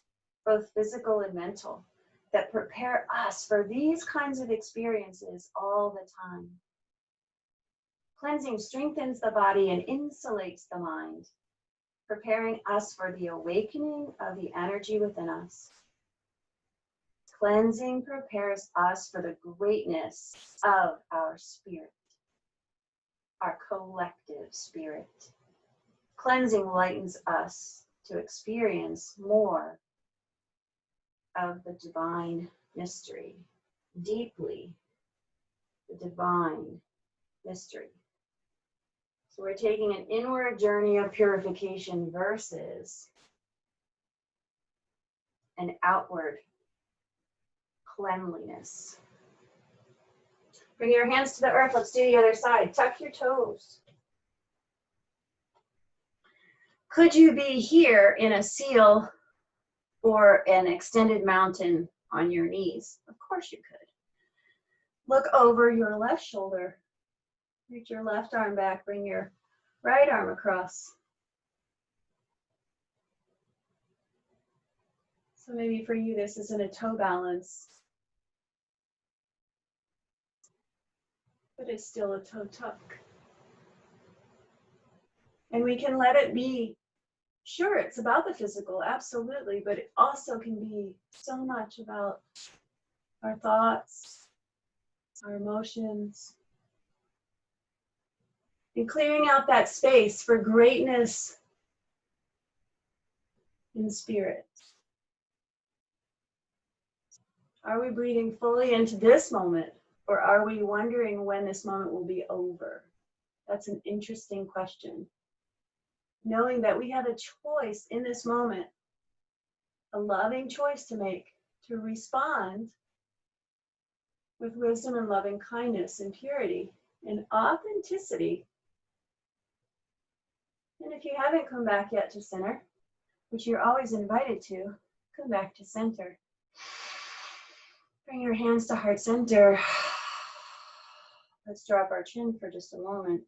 both physical and mental, that prepare us for these kinds of experiences all the time. Cleansing strengthens the body and insulates the mind, preparing us for the awakening of the energy within us. Cleansing prepares us for the greatness of our spirit, our collective spirit. Cleansing lightens us to experience more of the divine mystery, deeply the divine mystery. So we're taking an inward journey of purification versus an outward cleanliness. Bring your hands to the earth. Let's do the other side. Tuck your toes. Could you be here in a seal or an extended mountain on your knees? Of course you could. Look over your left shoulder. Reach your left arm back. Bring your right arm across. So maybe for you, this isn't a toe balance, but it's still a toe tuck. And we can let it be, sure, it's about the physical, absolutely, but it also can be so much about our thoughts, our emotions, and clearing out that space for greatness in spirit. Are we breathing fully into this moment, or are we wondering when this moment will be over? That's an interesting question. Knowing that we have a choice in this moment, a loving choice to make, to respond with wisdom and loving kindness and purity and authenticity. And if you haven't come back yet to center, which you're always invited to, come back to center. Bring your hands to heart center. Let's drop our chin for just a moment.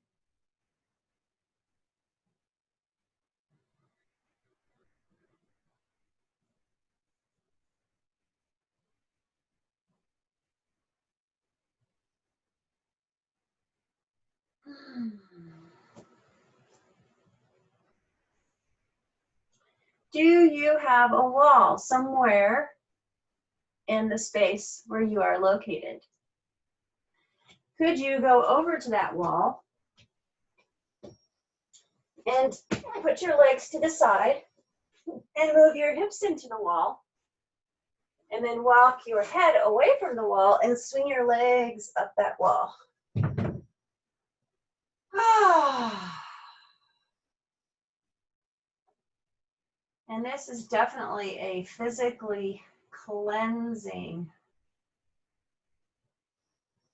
Do you have a wall somewhere in the space where you are located? Could you go over to that wall and put your legs to the side and move your hips into the wall And then walk your head away from the wall and swing your legs up that wall. And this is definitely a physically cleansing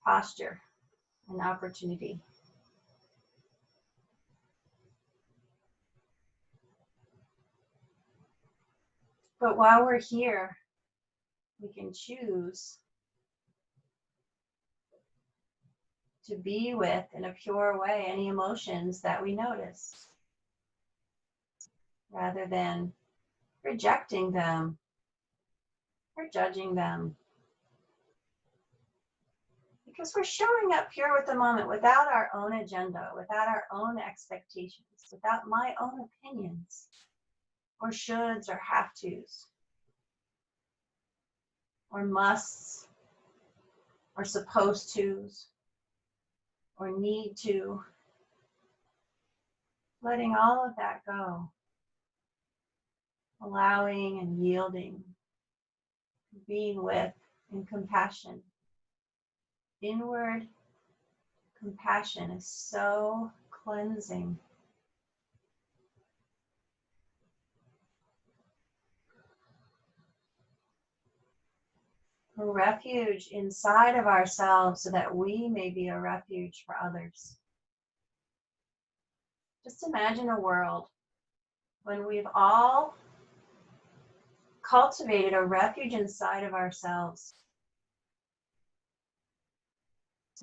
posture and opportunity. But while we're here, we can choose to be with, in a pure way, any emotions that we notice, rather than rejecting them or judging them. Because we're showing up here with the moment without our own agenda, without our own expectations, without my own opinions, or shoulds or have tos, or musts, or supposed tos, or need to. Letting all of that go. Allowing and yielding. Being with in compassion. Inward compassion is so cleansing. A refuge inside of ourselves so that we may be a refuge for others. Just imagine a world when we've all cultivated a refuge inside of ourselves.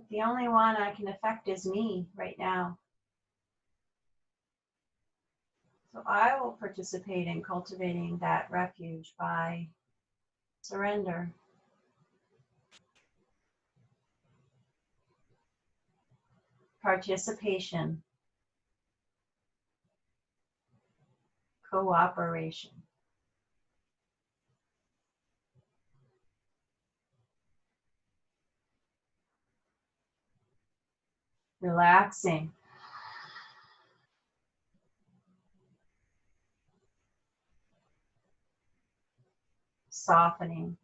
The only one I can affect is me right now. So I will participate in cultivating that refuge by surrender. Participation. Cooperation. Relaxing. Softening.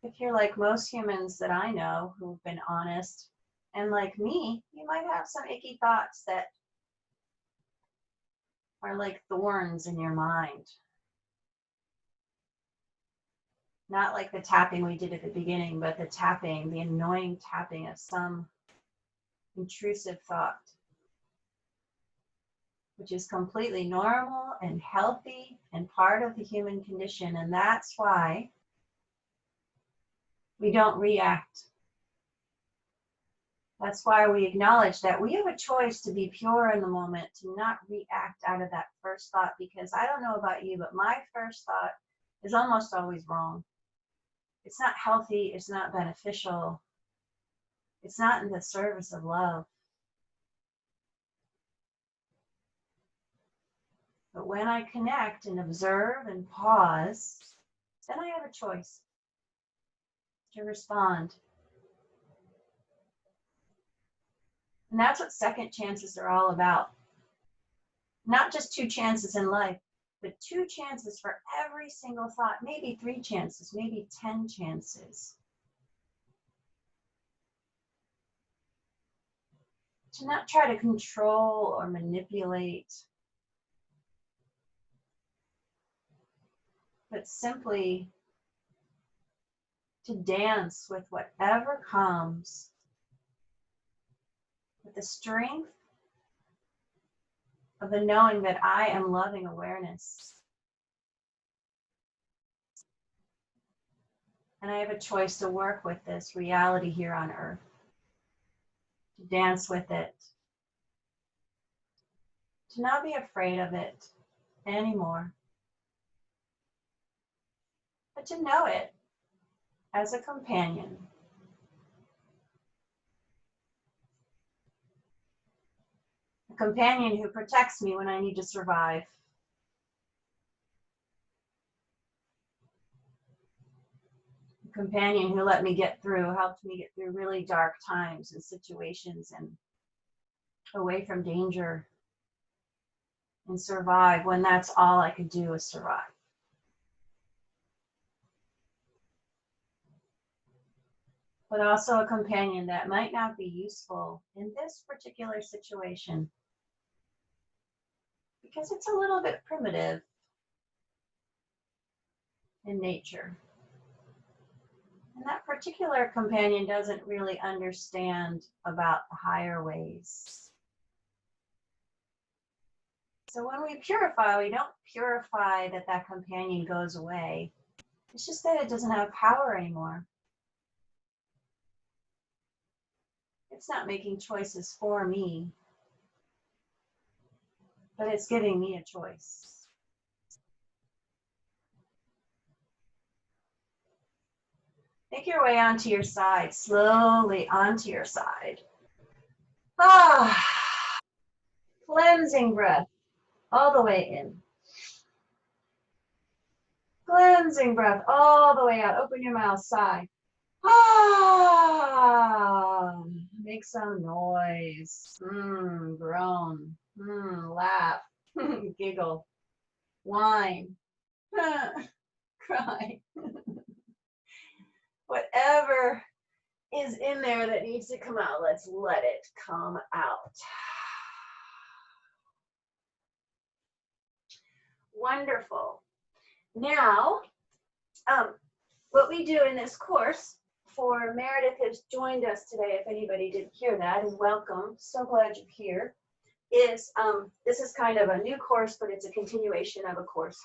If you're like most humans that I know who've been honest, and like me, you might have some icky thoughts that are like thorns in your mind. Not like the tapping we did at the beginning, but the tapping, the annoying tapping of some intrusive thought, which is completely normal and healthy and part of the human condition. And that's why we don't react. That's why we acknowledge that we have a choice to be pure in the moment, to not react out of that first thought, because I don't know about you, but my first thought is almost always wrong. It's not healthy, it's not beneficial, it's not in the service of love. But when I connect and observe and pause, then I have a choice to respond. And that's what second chances are all about. Not just 2 chances in life, but 2 chances for every single thought, maybe 3 chances, maybe 10 chances. To not try to control or manipulate, but simply to dance with whatever comes, with the strength of the knowing that I am loving awareness. And I have a choice to work with this reality here on earth, to dance with it, to not be afraid of it anymore, but to know it as a companion. A companion who protects me when I need to survive. A companion who let me get through, helped me get through really dark times and situations and away from danger and survive when that's all I could do was survive. But also a companion that might not be useful in this particular situation because it's a little bit primitive in nature. And that particular companion doesn't really understand about the higher ways. So when we purify, we don't purify that that companion goes away. It's just that it doesn't have power anymore. It's not making choices for me, but it's giving me a choice. Make your way onto your side, slowly onto your side. Ah, cleansing breath all the way in. Cleansing breath all the way out. Open your mouth, sigh. Ah, make some noise. Groan. Laugh. Giggle. Whine. Cry. Whatever is in there that needs to come out, let's let it come out. Wonderful. Now, what we do in this course, for Meredith has joined us today, if anybody didn't hear that, and welcome, so glad you're here, is this is kind of a new course, but it's a continuation of a course.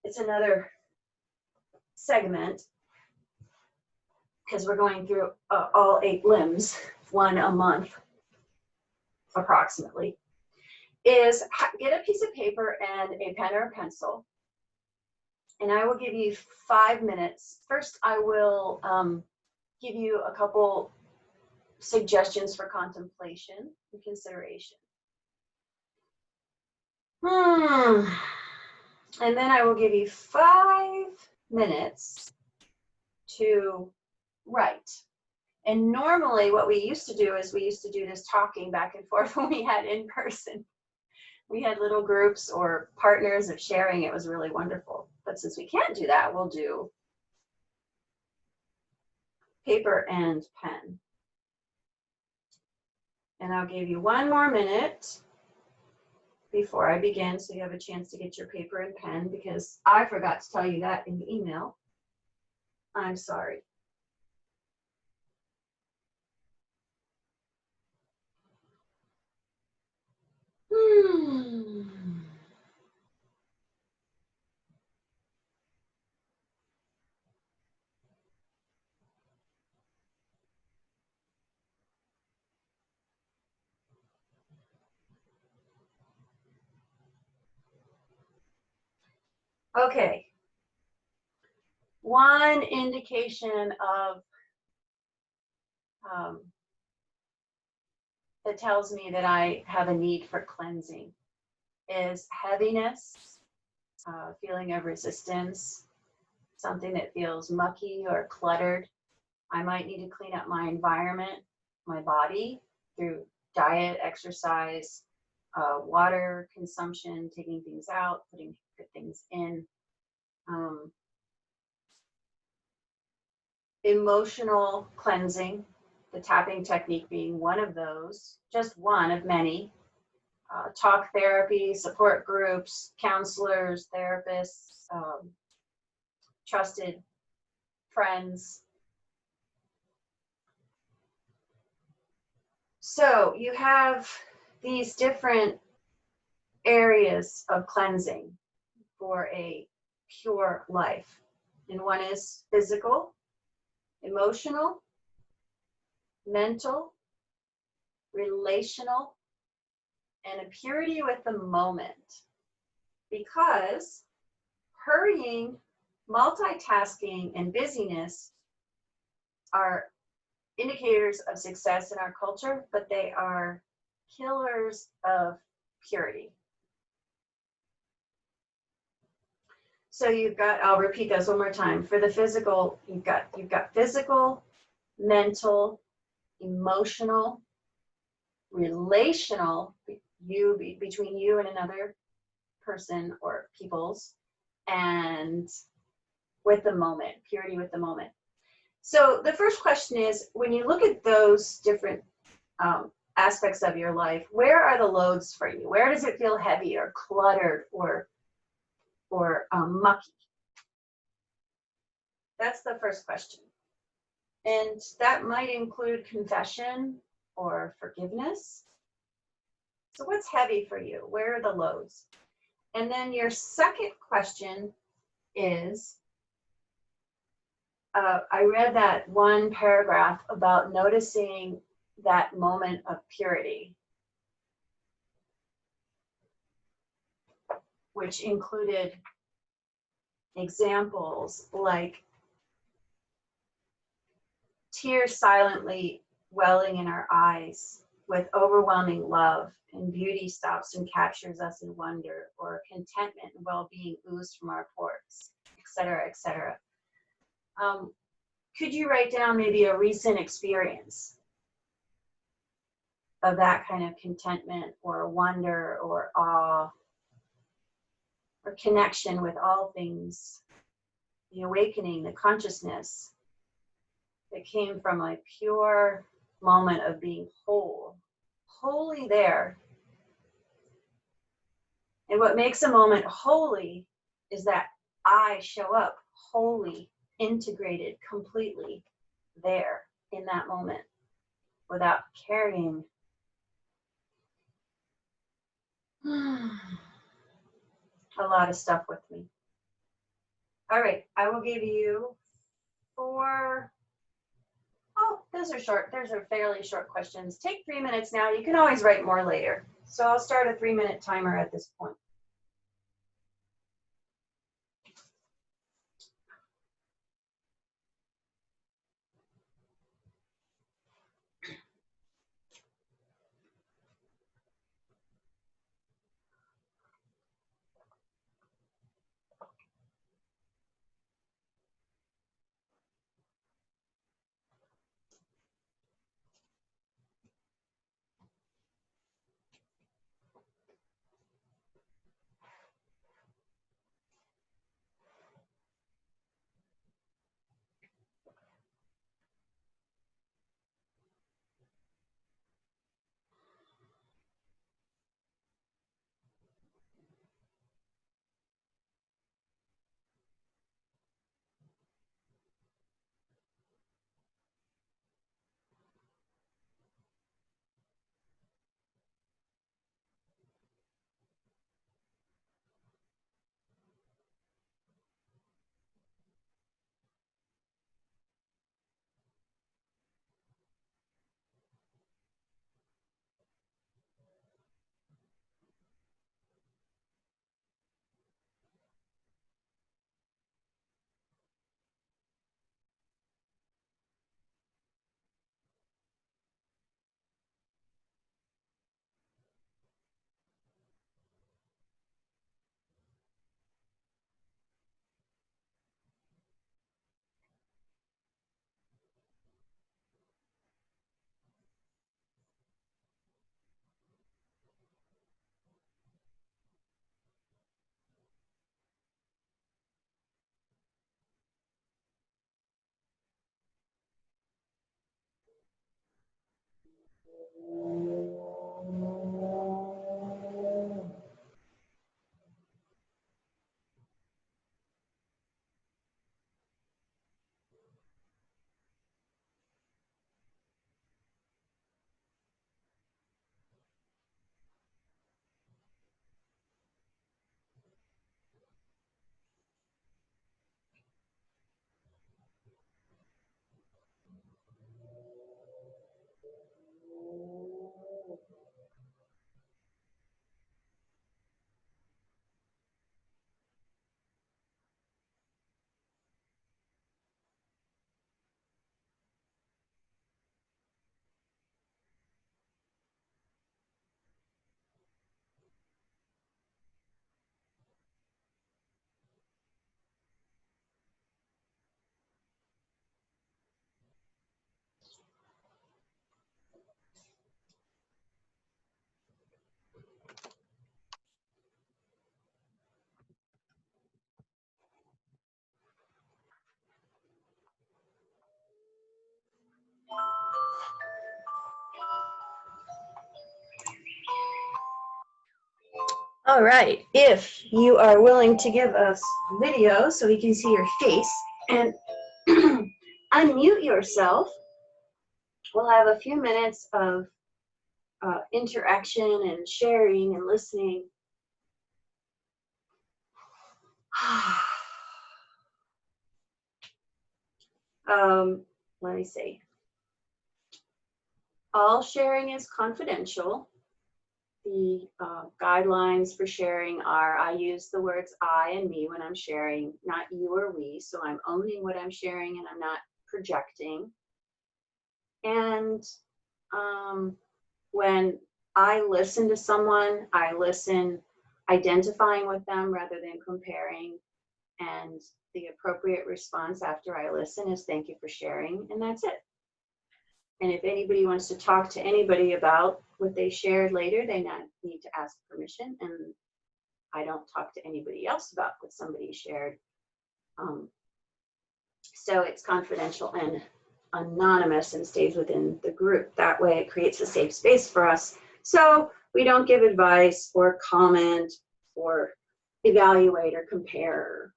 It's another segment, because we're going through all 8 limbs, 1 a month, approximately, is get a piece of paper and a pen or a pencil, and I will give you 5 minutes. First, I will give you a couple suggestions for contemplation and consideration. And then I will give you 5 minutes to write. And normally what we used to do is we used to do this talking back and forth when we had in person. We had little groups or partners of sharing. It was really wonderful. But since we can't do that, we'll do paper and pen. And I'll give you 1 more minute before I begin, so you have a chance to get your paper and pen, because I forgot to tell you that in the email. I'm sorry. Okay. One indication of that tells me that I have a need for cleansing is heaviness, feeling of resistance, something that feels mucky or cluttered. I might need to clean up my environment, my body, through diet, exercise, water consumption, taking things out, putting good things in. Emotional cleansing, the tapping technique being one of those, just one of many. Talk therapy, support groups, counselors, therapists, trusted friends. So you have these different areas of cleansing for a pure life. And one is physical, emotional, mental, relational, and a purity with the moment. Because hurrying, multitasking, and busyness are indicators of success in our culture, but they are killers of purity. So you've got, I'll repeat those one more time. For the physical, you've got physical, mental, emotional, relational, between you and another person or peoples, and with the moment, purity with the moment. So the first question is, when you look at those different aspects of your life, where are the loads for you? Where does it feel heavy or cluttered or mucky? That's the first question. And that might include confession or forgiveness. So what's heavy for you? Where are the loads? And then your second question is, I read that one paragraph about noticing that moment of purity, which included examples like tears silently welling in our eyes with overwhelming love, and beauty stops and captures us in wonder, or contentment and well-being ooze from our pores, etc., etc. Could you write down maybe a recent experience of that kind of contentment or wonder or awe or connection with all things, the awakening, the consciousness that came from a pure moment of being whole, wholly there. And what makes a moment holy is that I show up wholly, integrated, completely there in that moment without carrying a lot of stuff with me. All right, I will give you 4. Oh, those are short. Those are fairly short questions. Take 3 minutes now. You can always write more later. So I'll start a 3-minute timer at this point. All right, if you are willing to give us video so we can see your face and unmute yourself, we'll have a few minutes of interaction and sharing and listening. Let me see. All sharing is confidential. The guidelines for sharing are, I use the words I and me when I'm sharing, not you or we. So I'm owning what I'm sharing and I'm not projecting. And when I listen to someone, I listen identifying with them rather than comparing. And the appropriate response after I listen is thank you for sharing, and that's it. And if anybody wants to talk to anybody about what they shared later, they need to ask permission. And I don't talk to anybody else about what somebody shared. So it's confidential and anonymous and stays within the group. That way it creates a safe space for us. So we don't give advice or comment or evaluate or compare.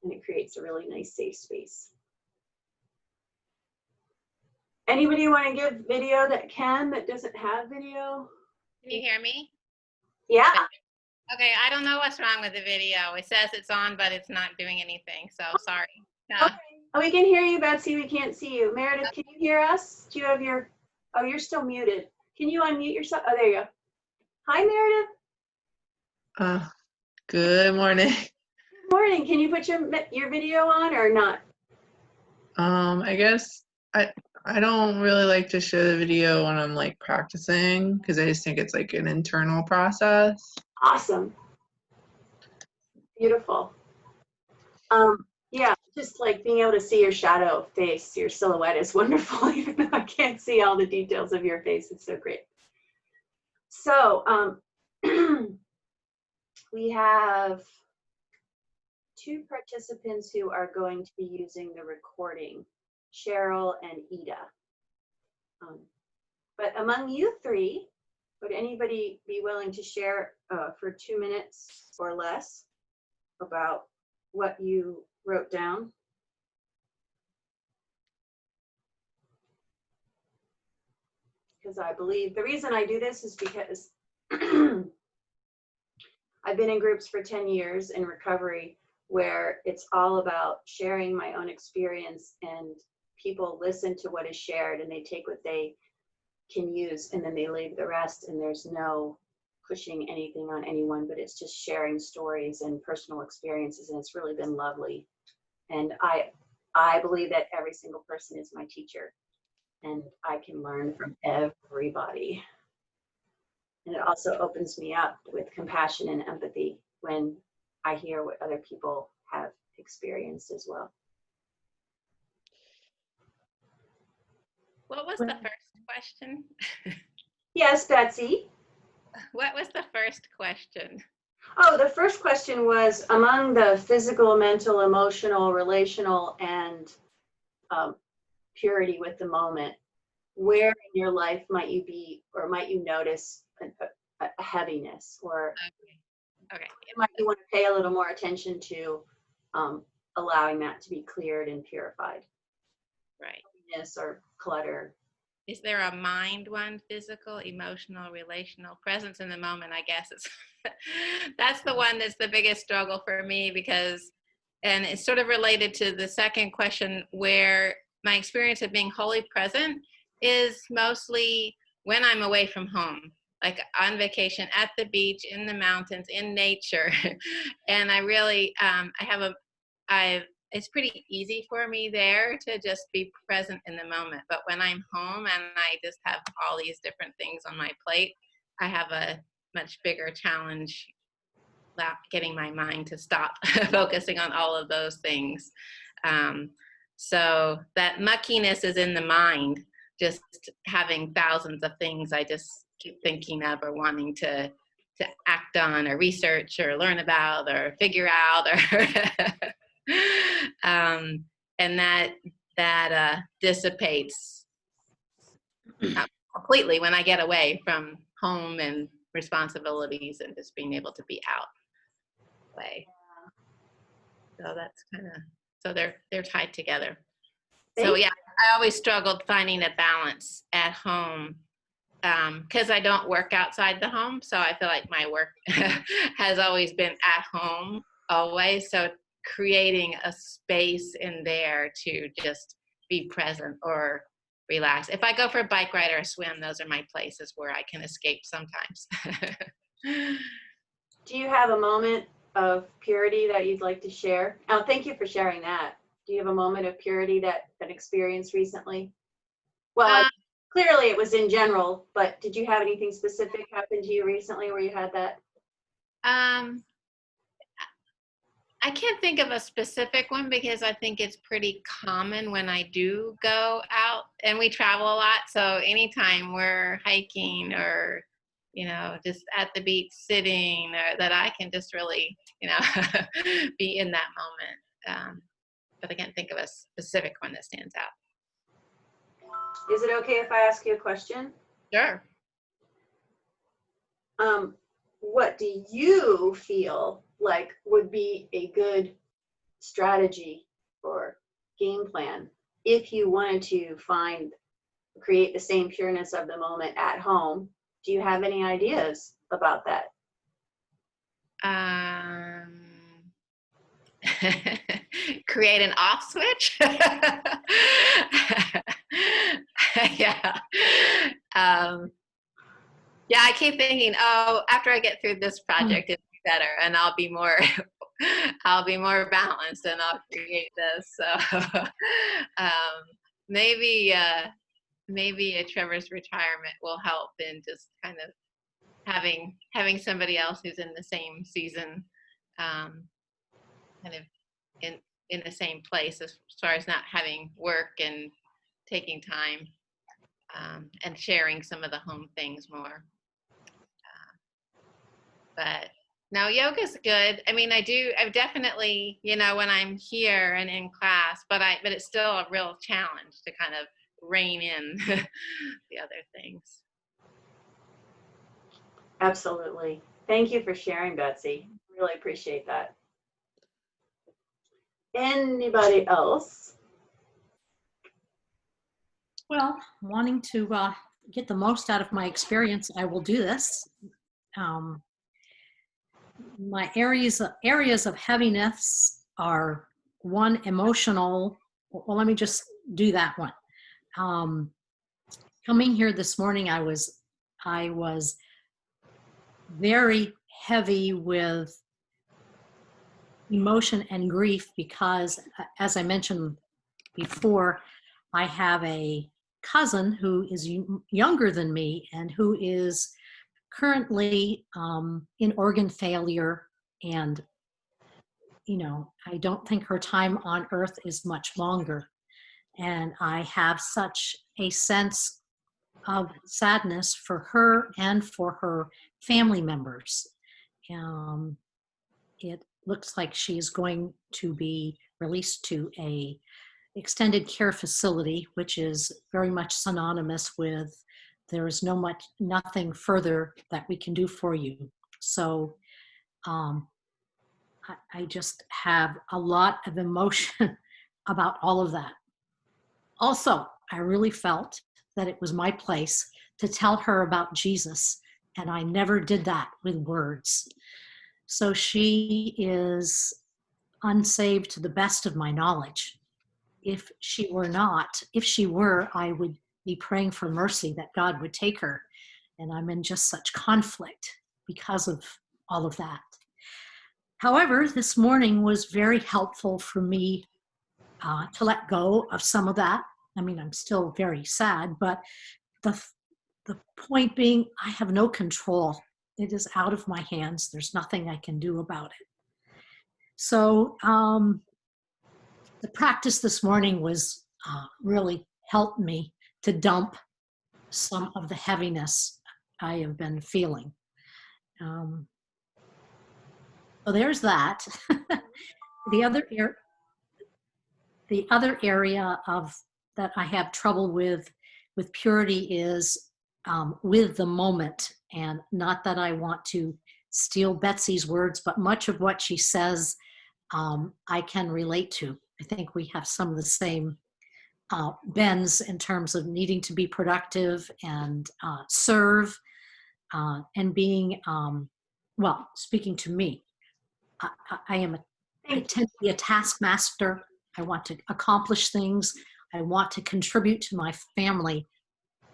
And it creates a really nice safe space. Anybody want to give video that doesn't have video? Can you hear me? Yeah. Okay, I don't know what's wrong with the video. It says it's on, but it's not doing anything, so sorry. Okay. Oh, we can hear you, Betsy. We can't see you. Meredith, can you hear us? Do you have your, oh, you're still muted. Can you unmute yourself? Oh, there you go. Hi, Meredith. Good morning. Good morning. Can you put your video on or not? I guess I don't really like to show the video when I'm like practicing because I just think it's like an internal process. Awesome. Beautiful. Yeah, just like being able to see your shadow face, your silhouette is wonderful, even though I can't see all the details of your face. It's so great. So we have 2 participants who are going to be using the recording, Cheryl and Ida. But among you 3, would anybody be willing to share for 2 minutes or less about what you wrote down? Because I believe the reason I do this is because I've been in groups for 10 years in recovery where it's all about sharing my own experience, and people listen to what is shared and they take what they can use and then they leave the rest, and there's no pushing anything on anyone, but it's just sharing stories and personal experiences, and it's really been lovely. And I believe that every single person is my teacher and I can learn from everybody. And it also opens me up with compassion and empathy when I hear what other people have experienced as well. What was the first question? Yes, Betsy. What was the first question? Oh, the first question was, among the physical, mental, emotional, relational, and purity with the moment, where in your life might you be, or might you notice a heaviness, or Okay. might you want to pay a little more attention to allowing that to be cleared and purified? Right. Heaviness or clutter. Is there a mind one? Physical, emotional, relational, presence in the moment? I guess it's that's the one that's the biggest struggle for me, because, and it's sort of related to the second question, where my experience of being wholly present is mostly when I'm away from home, like on vacation, at the beach, in the mountains, in nature. And I really, it's pretty easy for me there to just be present in the moment. But when I'm home and I just have all these different things on my plate, I have a much bigger challenge getting my mind to stop focusing on all of those things. So that muckiness is in the mind, just having thousands of things I just keep thinking of or wanting to act on or research or learn about or figure out, or and that dissipates completely when I get away from home and responsibilities and just being able to be out way. So that's kind of, so they're tied together. So yeah, I always struggled finding a balance at home because I don't work outside the home. So I feel like my work has always been at home always. So creating a space in there to just be present or relax. If I go for a bike ride or a swim, those are my places where I can escape sometimes. Do you have a moment of purity that you'd like to share? Oh, thank you for sharing that. Do you have a moment of purity that experienced recently? Well, clearly it was in general, but did you have anything specific happen to you recently where you had that? I can't think of a specific one because I think it's pretty common when I do go out, and we travel a lot. So anytime we're hiking or, just at the beach sitting, or that I can just really, be in that moment. But I can't think of a specific one that stands out. Is it okay if I ask you a question? Sure. What do you feel like would be a good strategy or game plan if you wanted to create the same pureness of the moment at home? Do you have any ideas about that? Create an off switch. Yeah. Yeah, I keep thinking, after I get through this project, it'll be better, and I'll be more balanced, and I'll create this. So maybe a Trevor's retirement will help in just kind of having somebody else who's in the same season, kind of in the same place as far as not having work and taking time, and sharing some of the home things more. But no, yoga's good. I mean, I've definitely, when I'm here and in class, but it's still a real challenge to kind of rein in the other things. Absolutely. Thank you for sharing, Betsy. Really appreciate that. Anybody else? Well, wanting to get the most out of my experience, I will do this. My areas of heaviness are one, emotional. Well, let me just do that one. Coming here this morning, I was very heavy with emotion and grief because, as I mentioned before, I have a cousin who is younger than me and who is currently in organ failure, and I don't think her time on earth is much longer, and I have such a sense of sadness for her and for her family members. It looks like she's going to be released to a extended care facility, which is very much synonymous with there is nothing further that we can do for you. So I just have a lot of emotion about all of that. Also, I really felt that it was my place to tell her about Jesus, and I never did that with words. So she is unsaved to the best of my knowledge. If she were, I would be praying for mercy that God would take her. And I'm in just such conflict because of all of that. However, this morning was very helpful for me to let go of some of that. I mean, I'm still very sad, but the point being, I have no control. It is out of my hands. There's nothing I can do about it. So the practice this morning was really helped me to dump some of the heaviness I have been feeling. So there's that. The other area of that I have trouble with purity is with the moment. And not that I want to steal Betsy's words, but much of what she says I can relate to. I think we have some of the same bends in terms of needing to be productive and serve and being, well, speaking to me, I tend to be a taskmaster. I want to accomplish things. I want to contribute to my family.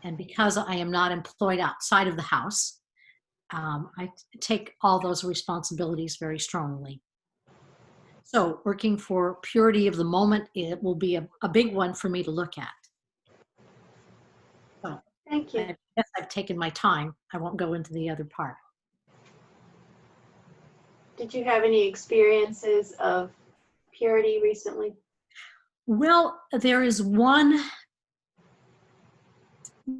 And because I am not employed outside of the house, I take all those responsibilities very strongly. So working for purity of the moment, it will be a big one for me to look at. So Thank you. I guess I've taken my time. I won't go into the other part. Did you have any experiences of purity recently? Well, there is one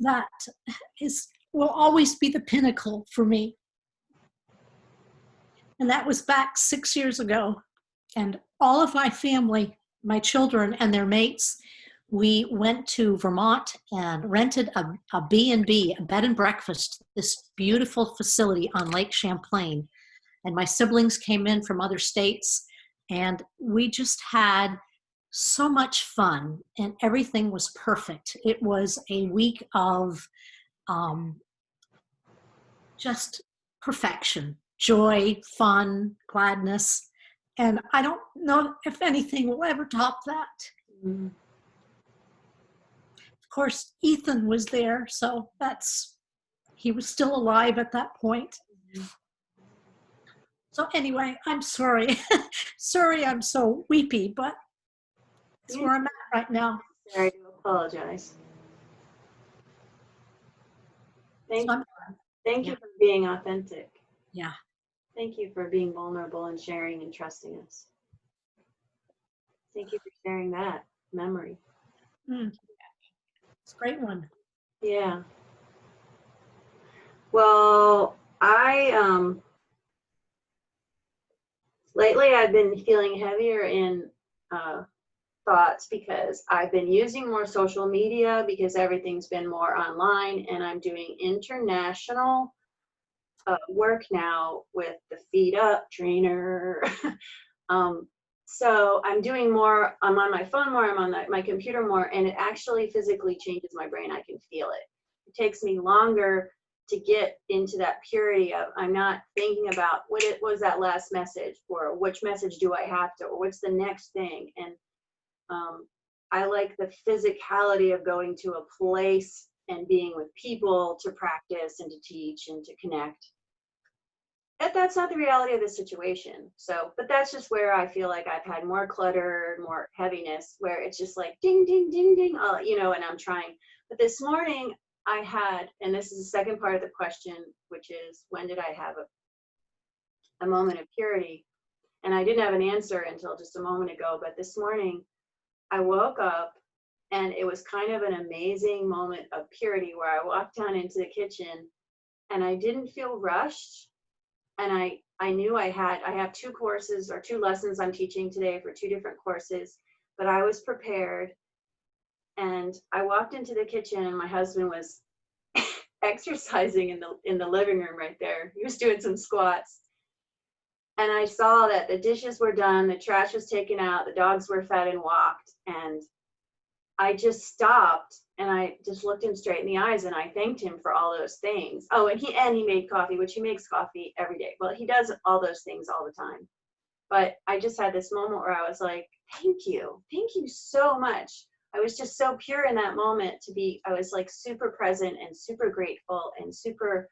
that will always be the pinnacle for me. And that was back 6 years ago. And all of my family, my children and their mates, we went to Vermont and rented a B&B, a bed and breakfast, this beautiful facility on Lake Champlain. And my siblings came in from other states, and we just had so much fun, and everything was perfect. It was a week of just perfection, joy, fun, gladness. And I don't know if anything will ever top that. Mm-hmm. Of course, Ethan was there, so he was still alive at that point. Mm-hmm. So anyway, I'm sorry. Sorry I'm so weepy, but that's where I'm at right now. Sorry to apologize. Thank you for being authentic. Yeah. Thank you for being vulnerable and sharing and trusting us. Thank you for sharing that memory. It's a great one. Yeah. Well, lately I've been feeling heavier in thoughts because I've been using more social media because everything's been more online, and I'm doing international work now with the Feet Up trainer. So I'm doing more, I'm on my phone more, I'm on my computer more, and it actually physically changes my brain. I can feel it. It takes me longer to get into that purity of, I'm not thinking about what was that last message, or which message do I have to, or what's the next thing. And I like the physicality of going to a place and being with people to practice and to teach and to connect. That's not the reality of the situation. So, but that's just where I feel like I've had more clutter, more heaviness, where it's just like ding, ding, ding, ding, and I'm trying. But this morning I had, and this is the second part of the question, which is, when did I have a moment of purity? And I didn't have an answer until just a moment ago. But this morning I woke up, and it was kind of an amazing moment of purity where I walked down into the kitchen and I didn't feel rushed. And I knew I have 2 courses or 2 lessons I'm teaching today for 2 different courses, but I was prepared. And I walked into the kitchen, and my husband was exercising in the living room right there. He was doing some squats. And I saw that the dishes were done, the trash was taken out, the dogs were fed and walked. And I just stopped, and I just looked him straight in the eyes, and I thanked him for all those things. Oh, and he made coffee, which he makes coffee every day. Well, he does all those things all the time. But I just had this moment where I was like, thank you so much. I was just so pure in that moment I was like super present and super grateful and super,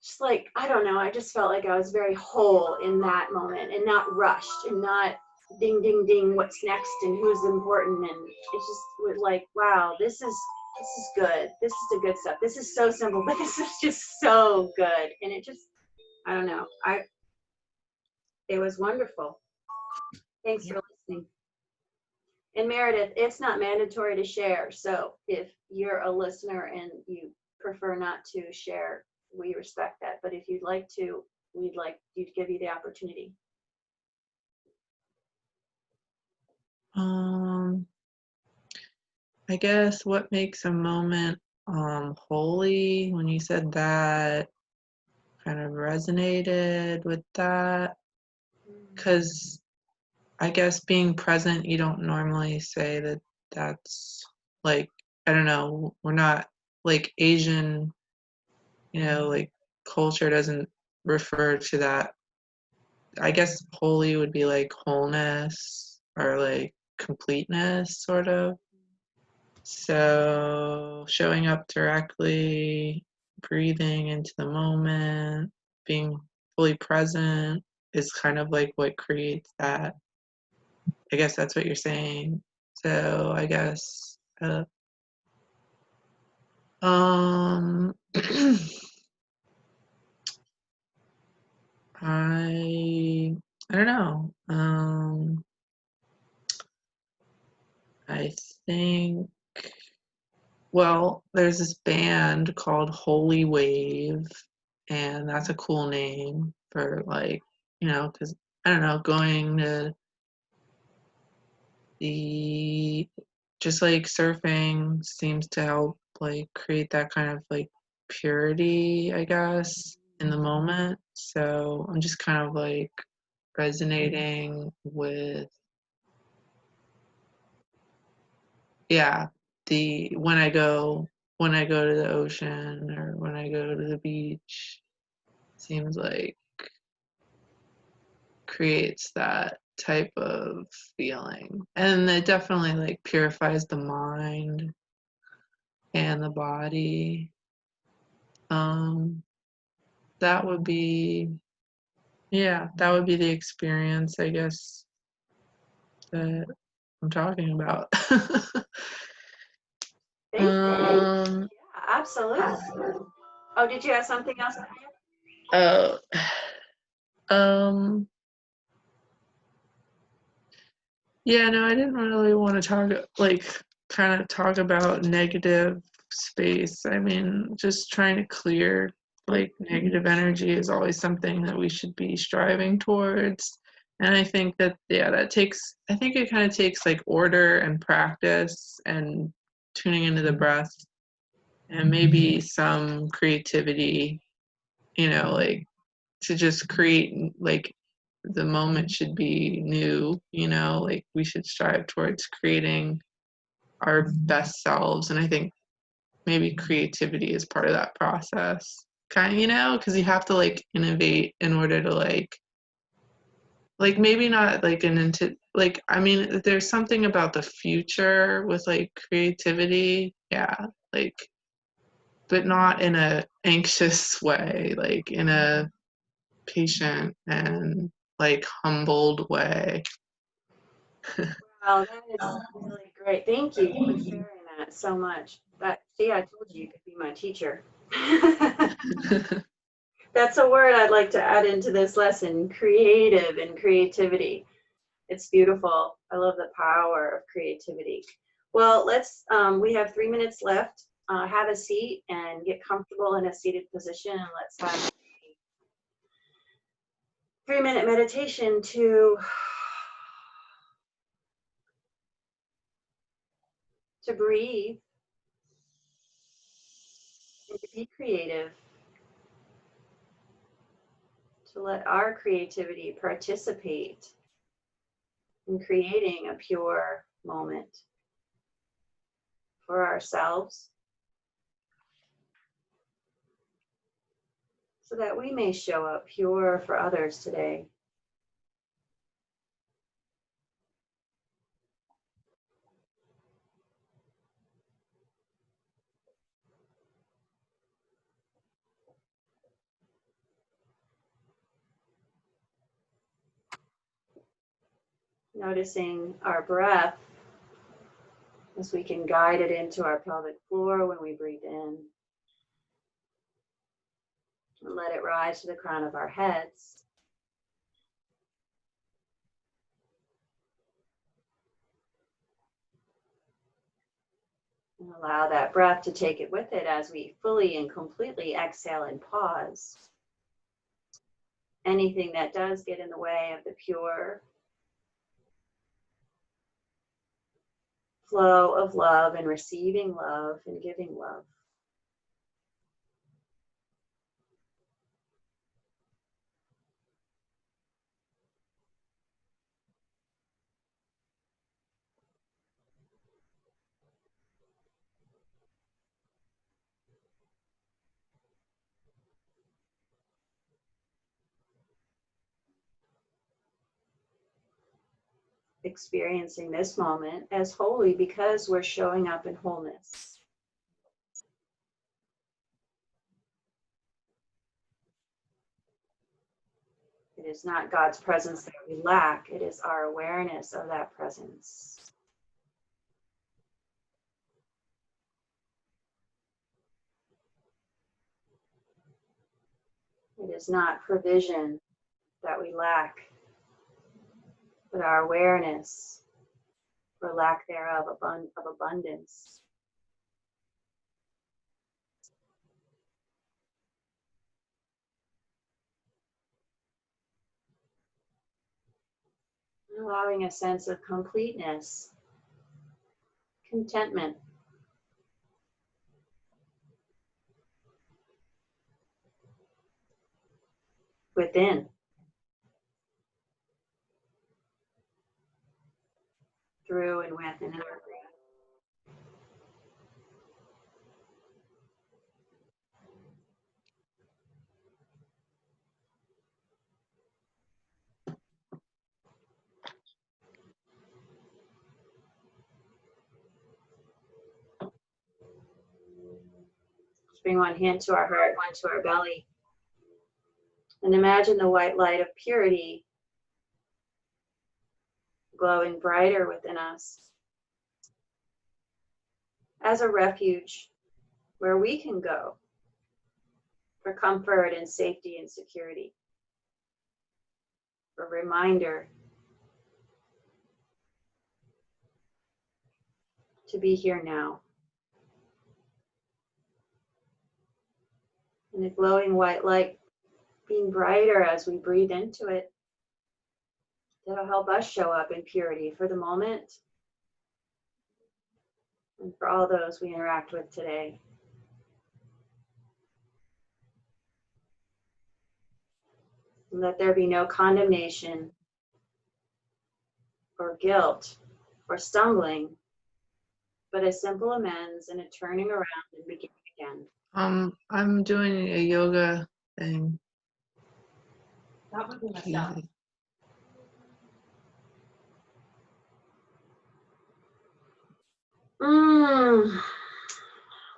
just like, I don't know, I just felt like I was very whole in that moment and not rushed and not ding, ding, ding, what's next and who's important. And it just was like, wow, this is good. This is the good stuff. This is so simple, but this is just so good. And it just, I don't know. It was wonderful. Thanks for listening. And Meredith, it's not mandatory to share. So if you're a listener and you prefer not to share, we respect that. But if you'd like to, we'd like to give you the opportunity. I guess what makes a moment holy, when you said that, kind of resonated with that. Because I guess being present, you don't normally say that that's like, I don't know, we're not like Asian, like culture doesn't refer to that. I guess holy would be like wholeness or like completeness, sort of. So showing up directly, breathing into the moment, being fully present is kind of like what creates that. I guess that's what you're saying. So I guess I don't know. I think, well, there's this band called Holy Wave, and that's a cool name for like, because I don't know, going to the just like surfing seems to help like create that kind of like purity, I guess, in the moment. So I'm just kind of like resonating with, yeah, the when I go to the ocean or when I go to the beach, seems like creates that type of feeling. And it definitely like purifies the mind and the body. Um, that would be, yeah, that would be the experience, I guess, that I'm talking about. Thank you. um, Yeah, absolutely. Oh, did you have something else? oh, um, yeah, no, I didn't really want to kind of talk about negative space. I mean, just trying to clear like negative energy is always something that we should be striving towards. And I think that, yeah, I think it kind of takes like order and practice and tuning into the breath and maybe some creativity, like to just create, like the moment should be new, like we should strive towards creating our best selves. And I think maybe creativity is part of that process, kind of, because you have to like innovate in order to like maybe not like an into like, I mean, there's something about the future with like creativity, yeah, like, but not in a anxious way, like in a patient and like humbled way. Wow, that is really great. Thank you for sharing that so much. See, I told you you could be my teacher. That's a word I'd like to add into this lesson, creative and creativity. It's beautiful. I love the power of creativity. Well, we have 3 minutes left. Have a seat and get comfortable in a seated position, and let's have a 3-minute meditation to breathe and to be creative, to let our creativity participate in creating a pure moment for ourselves so that we may show up pure for others today. Noticing our breath as we can guide it into our pelvic floor when we breathe in. And let it rise to the crown of our heads. And allow that breath to take it with it as we fully and completely exhale and pause. Anything that does get in the way of the pure flow of love and receiving love and giving love. experiencing this moment as holy because we're showing up in wholeness. It is not God's presence that we lack, it is our awareness of that presence. It is not provision that we lack, but our awareness, or lack thereof, of abundance. Allowing a sense of completeness, contentment. Within. Through and with and in our breath. Let's bring one hand to our heart, one to our belly. And imagine the white light of purity glowing brighter within us as a refuge where we can go for comfort and safety and security. A reminder to be here now. And the glowing white light being brighter as we breathe into it, that'll help us show up in purity for the moment and for all those we interact with today. And let there be no condemnation or guilt or stumbling, but a simple amends and a turning around and beginning again. I'm doing a yoga thing. That would be myself.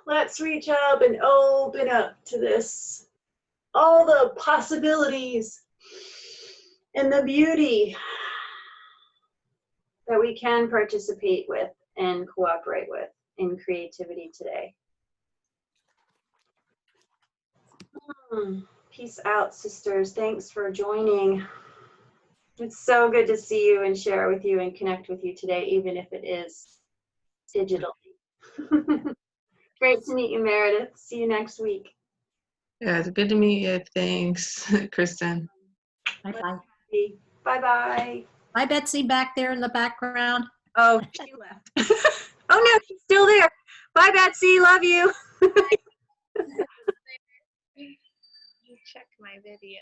Let's reach up and open up to this. All the possibilities and the beauty that we can participate with and cooperate with in creativity today. Peace out, sisters. Thanks for joining. It's so good to see you and share with you and connect with you today, even if it is digitally. Great to meet you, Meredith. See you next week. Yeah, it's good to meet you. Thanks, Kristen. Bye-bye. Bye-bye. Bye, Betsy, back there in the background. Oh, she left. Oh, no, she's still there. Bye, Betsy. Love you. You check my video.